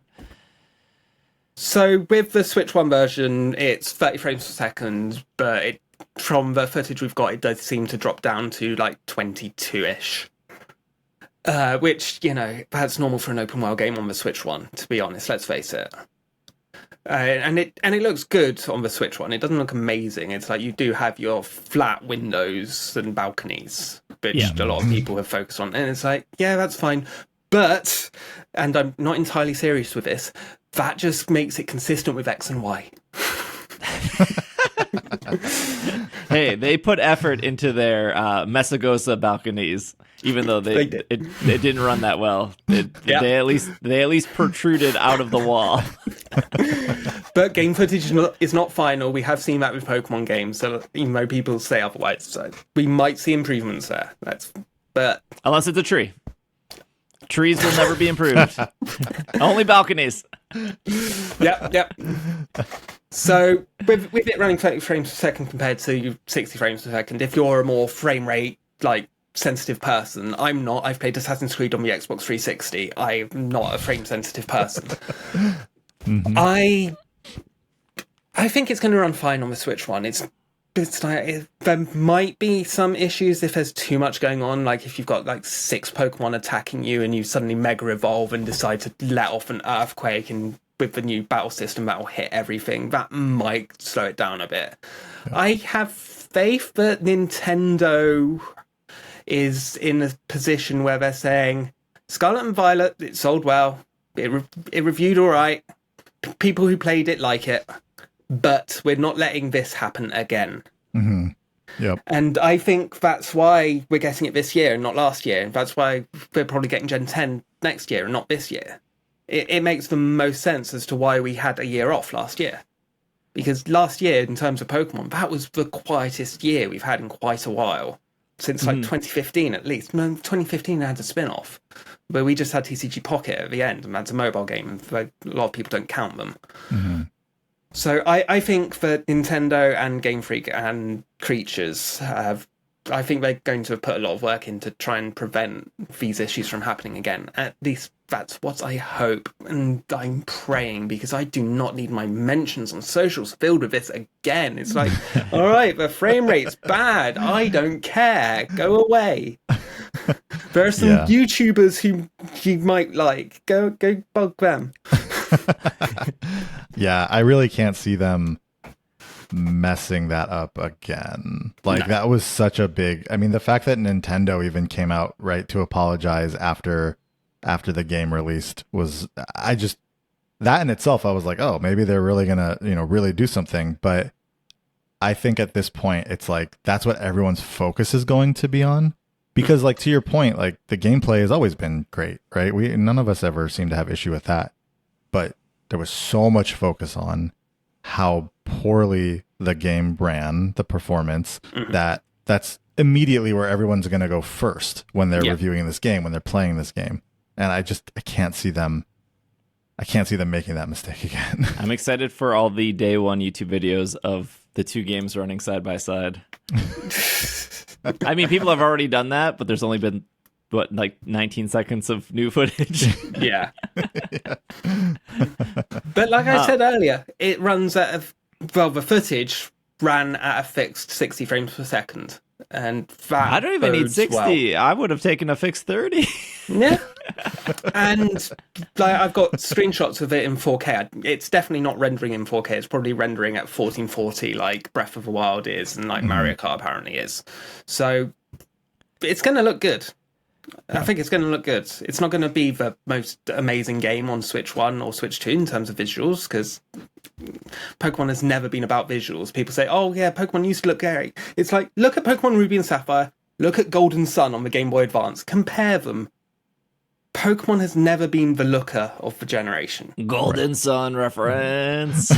So with the Switch 1 version, it's 30 frames per second, but from the footage we've got, it does seem to drop down to like 22-ish. Which, that's normal for an open world game on the Switch 1, to be honest, let's face it. And it looks good on the Switch 1. It doesn't look amazing. It's like you do have your flat windows and balconies, which a lot of people have focused on. And it's like, yeah, that's fine. But, and I'm not entirely serious with this, that just makes it consistent with X and Y.
Hey, they put effort into their Mesagosa balconies, even though it didn't run that well. They at least protruded out of the wall.
But game footage is not final. We have seen that with Pokemon games, so even though people say otherwise, so we might see improvements there. But
unless it's a tree. Trees will never be improved. Only balconies.
Yep. So with it running 30 frames per second compared to 60 frames per second, if you're a more frame rate like sensitive person, I'm not. I've played Assassin's Creed on the Xbox 360. I'm not a frame sensitive person. I think it's going to run fine on the Switch 1. It's like there might be some issues if there's too much going on, like if you've got like 6 Pokemon attacking you and you suddenly mega evolve and decide to let off an earthquake, and with the new battle system that will hit everything, that might slow it down a bit. I have faith that Nintendo is in a position where they're saying Scarlet and Violet, it sold well, it reviewed all right, people who played it like it, but we're not letting this happen again.
Yep.
And I think that's why we're getting it this year and not last year. That's why we're probably getting Gen 10 next year and not this year. It makes the most sense as to why we had a year off last year. Because last year, in terms of Pokemon, that was the quietest year we've had in quite a while. Since like 2015 at least. No, 2015 had a spin-off. But we just had TCG Pocket at the end, and that's a mobile game, and a lot of people don't count them. So I think that Nintendo and Game Freak and Creatures I think they're going to put a lot of work in to try and prevent these issues from happening again. At least that's what I hope, and I'm praying, because I do not need my mentions on socials filled with this again. It's like, all right, the frame rate's bad. I don't care. Go away. There are some YouTubers who you might like. Go bug them.
Yeah, I really can't see them messing that up again. Like, that was such a big... I mean, the fact that Nintendo even came out right to apologize after the game released was... that in itself, I was like, oh, maybe they're really gonna, really do something. But I think at this point, it's like, that's what everyone's focus is going to be on. Because, like, to your point, like, the gameplay has always been great, right? None of us ever seem to have issue with that. But there was so much focus on how poorly the game ran, the performance, that's immediately where everyone's going to go first when they're reviewing this game, when they're playing this game. And I can't see them making that mistake again.
I'm excited for all the day one YouTube videos of the two games running side by side. I mean, people have already done that, but there's only been 19 seconds of new footage.
Yeah. But like I said earlier, it runs the footage ran at a fixed 60 frames per second. And that
I don't even need 60. Well. I would have taken a fixed 30.
Yeah. And like, I've got screenshots of it in 4K. It's definitely not rendering in 4K. It's probably rendering at 1440 like Breath of the Wild is and like Mario Kart apparently is. So it's going to look good. I think it's going to look good. It's not going to be the most amazing game on Switch 1 or Switch 2 in terms of visuals, because Pokemon has never been about visuals. People say, oh yeah, Pokemon used to look great. It's like, look at Pokemon Ruby and Sapphire, look at Gold and Sun on the Game Boy Advance, compare them. Pokemon has never been the looker of the generation.
Golden Sun reference.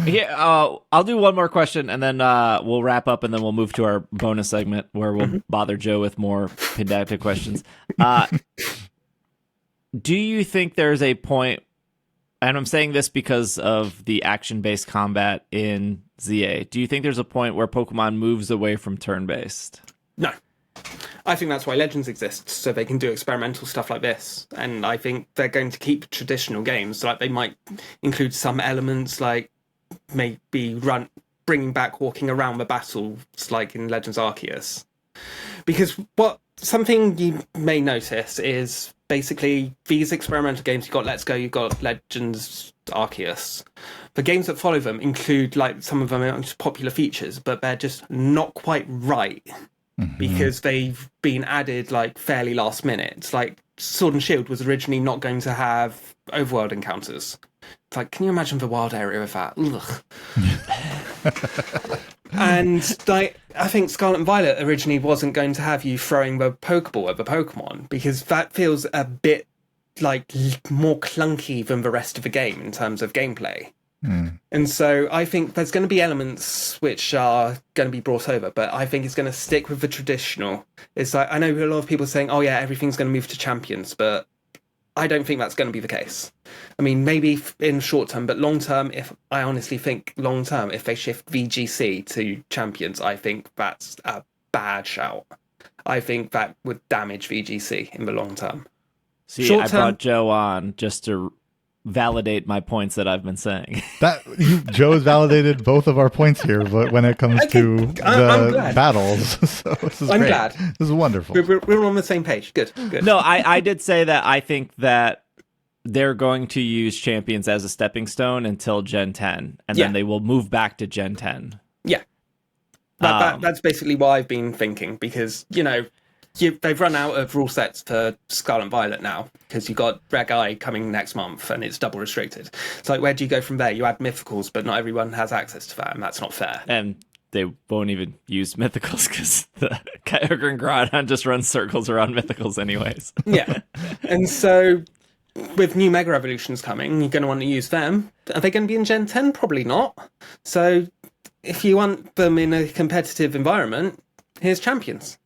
Here, I'll do one more question, and then we'll wrap up, and then we'll move to our bonus segment where we'll bother Joe with more pedantic questions. Do you think there's a point, and I'm saying this because of the action-based combat in ZA, do you think there's a point where Pokemon moves away from turn-based?
No. I think that's why Legends exists, so they can do experimental stuff like this. And I think they're going to keep traditional games. Like, they might include some elements, like maybe bringing back walking around the battles, like in Legends Arceus. Because something you may notice is basically these experimental games. You've got Let's Go, you've got Legends Arceus. The games that follow them include, like, some of them popular features, but they're just not quite right. Because they've been added like fairly last minute. It's like Sword and Shield was originally not going to have overworld encounters. It's like, can you imagine the wild area of that? Ugh. And like, I think Scarlet and Violet originally wasn't going to have you throwing the Pokeball at the Pokemon, because that feels a bit like more clunky than the rest of the game in terms of gameplay. And so I think there's going to be elements which are going to be brought over, but I think it's going to stick with the traditional. It's like, I know a lot of people saying, oh yeah, everything's going to move to champions, but I don't think that's going to be the case. I mean, maybe in short term, but long term, I honestly think long term, if they shift VGC to champions, I think that's a bad shout. I think that would damage VGC in the long term.
See, I brought Joe on just to validate my points that I've been saying.
Joe's validated both of our points here, but when it comes to the battles, so this is great.
Glad.
This is wonderful.
We're on the same page. Good.
No, I did say that I think that they're going to use champions as a stepping stone until Gen 10, and then they will move back to Gen 10.
Yeah. That's basically what I've been thinking, because, they've run out of rule sets for Scarlet and Violet now, because you've got Reg I coming next month and it's double restricted. It's like, where do you go from there? You add mythicals, but not everyone has access to that, and that's not fair.
And they won't even use mythicals because the Kyogre and Groudon just run circles around mythicals anyways.
Yeah. And so with new Mega Evolutions coming, you're going to want to use them. Are they going to be in Gen 10? Probably not. So if you want them in a competitive environment, here's champions.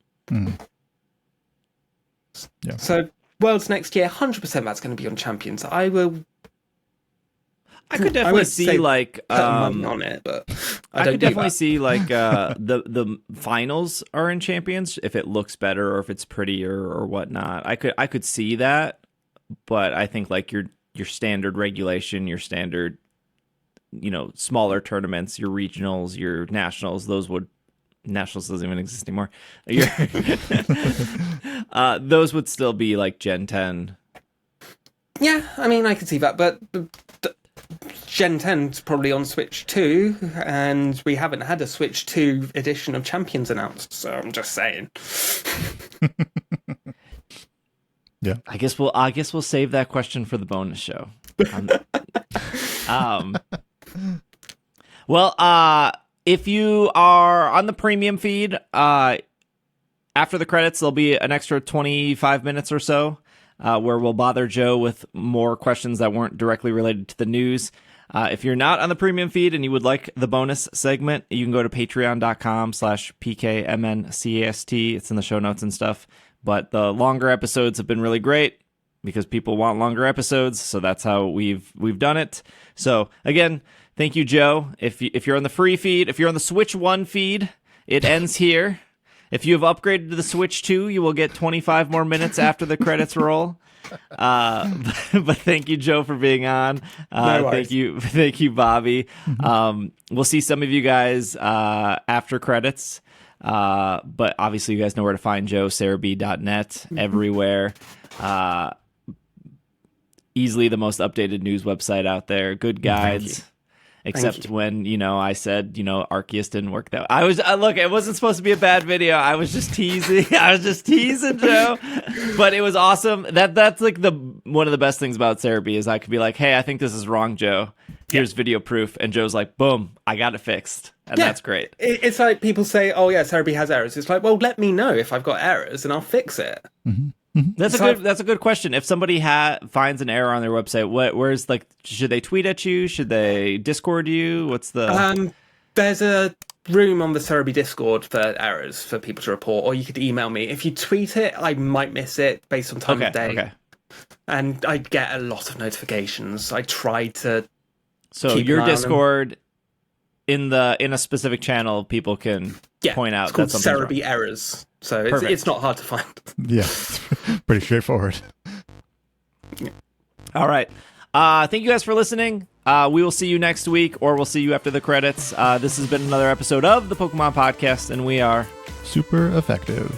Yeah.
So Worlds next year, 100% that's going to be on champions. I
could definitely see
like money on it, but I
could definitely see like the finals are in champions if it looks better or if it's prettier or whatnot. I could see that, but I think like your standard regulation, your standard, smaller tournaments, your regionals, your nationals, Nationals doesn't even exist anymore. Those would still be like Gen 10.
Yeah, I mean, I could see that, but Gen 10's probably on Switch 2, and we haven't had a Switch 2 edition of Champions announced, so I'm just saying.
Yeah.
I guess we'll save that question for the bonus show. If you are on the premium feed, after the credits, there'll be an extra 25 minutes or so where we'll bother Joe with more questions that weren't directly related to the news. If you're not on the premium feed and you would like the bonus segment, you can go to patreon.com/PKMNcast. It's in the show notes and stuff. But the longer episodes have been really great because people want longer episodes, so that's how we've done it. So again, thank you, Joe. If you're on the free feed, if you're on the Switch 1 feed, it ends here. If you have upgraded to the Switch 2, you will get 25 more minutes after the credits roll. But thank you, Joe, for being on.
No
thank you, Bobby. We'll see some of you guys after credits. But obviously, you guys know where to find Joe. Serebii.net everywhere. Easily the most updated news website out there. Good guides. Except when, I said, Arceus didn't work that. I was look, it wasn't supposed to be a bad video. I was just teasing. Joe. But it was awesome. That's like one of the best things about Serebii is I could be like, hey, I think this is wrong, Joe. Here's video proof. And Joe's like, boom, I got it fixed. And that's great.
It's like people say, oh yeah, Serebii has errors. It's like, well, let me know if I've got errors and I'll fix it.
Mm-hmm. Mm-hmm.
That's a good question. If somebody finds an error on their website, where's like, should they tweet at you? Should they Discord you? What's the?
There's a room on the Serebii Discord for errors for people to report, or you could email me. If you tweet it, I might miss it based on time of day. Okay. And I get a lot of notifications. I try to.
So your Discord in a specific channel, people can point out
that something's wrong. Serebii errors. So it's not hard to find.
Yeah, pretty straightforward.
Yeah. All right. Thank you guys for listening. We will see you next week, or we'll see you after the credits. This has been another episode of the Pokemon Podcast, and we are
super effective.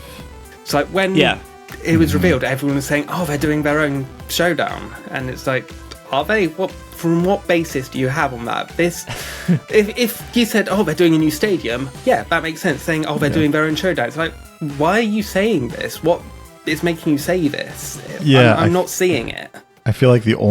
So like when it was revealed, everyone was saying, "Oh, they're doing their own showdown," and it's like, are they? From what basis do you have on that? If you said, "Oh, they're doing a new stadium," yeah, that makes sense. Saying, "Oh, they're doing their own showdown," it's like, why are you saying this? What is making you say this?
Yeah,
I'm not seeing it.
I feel like the only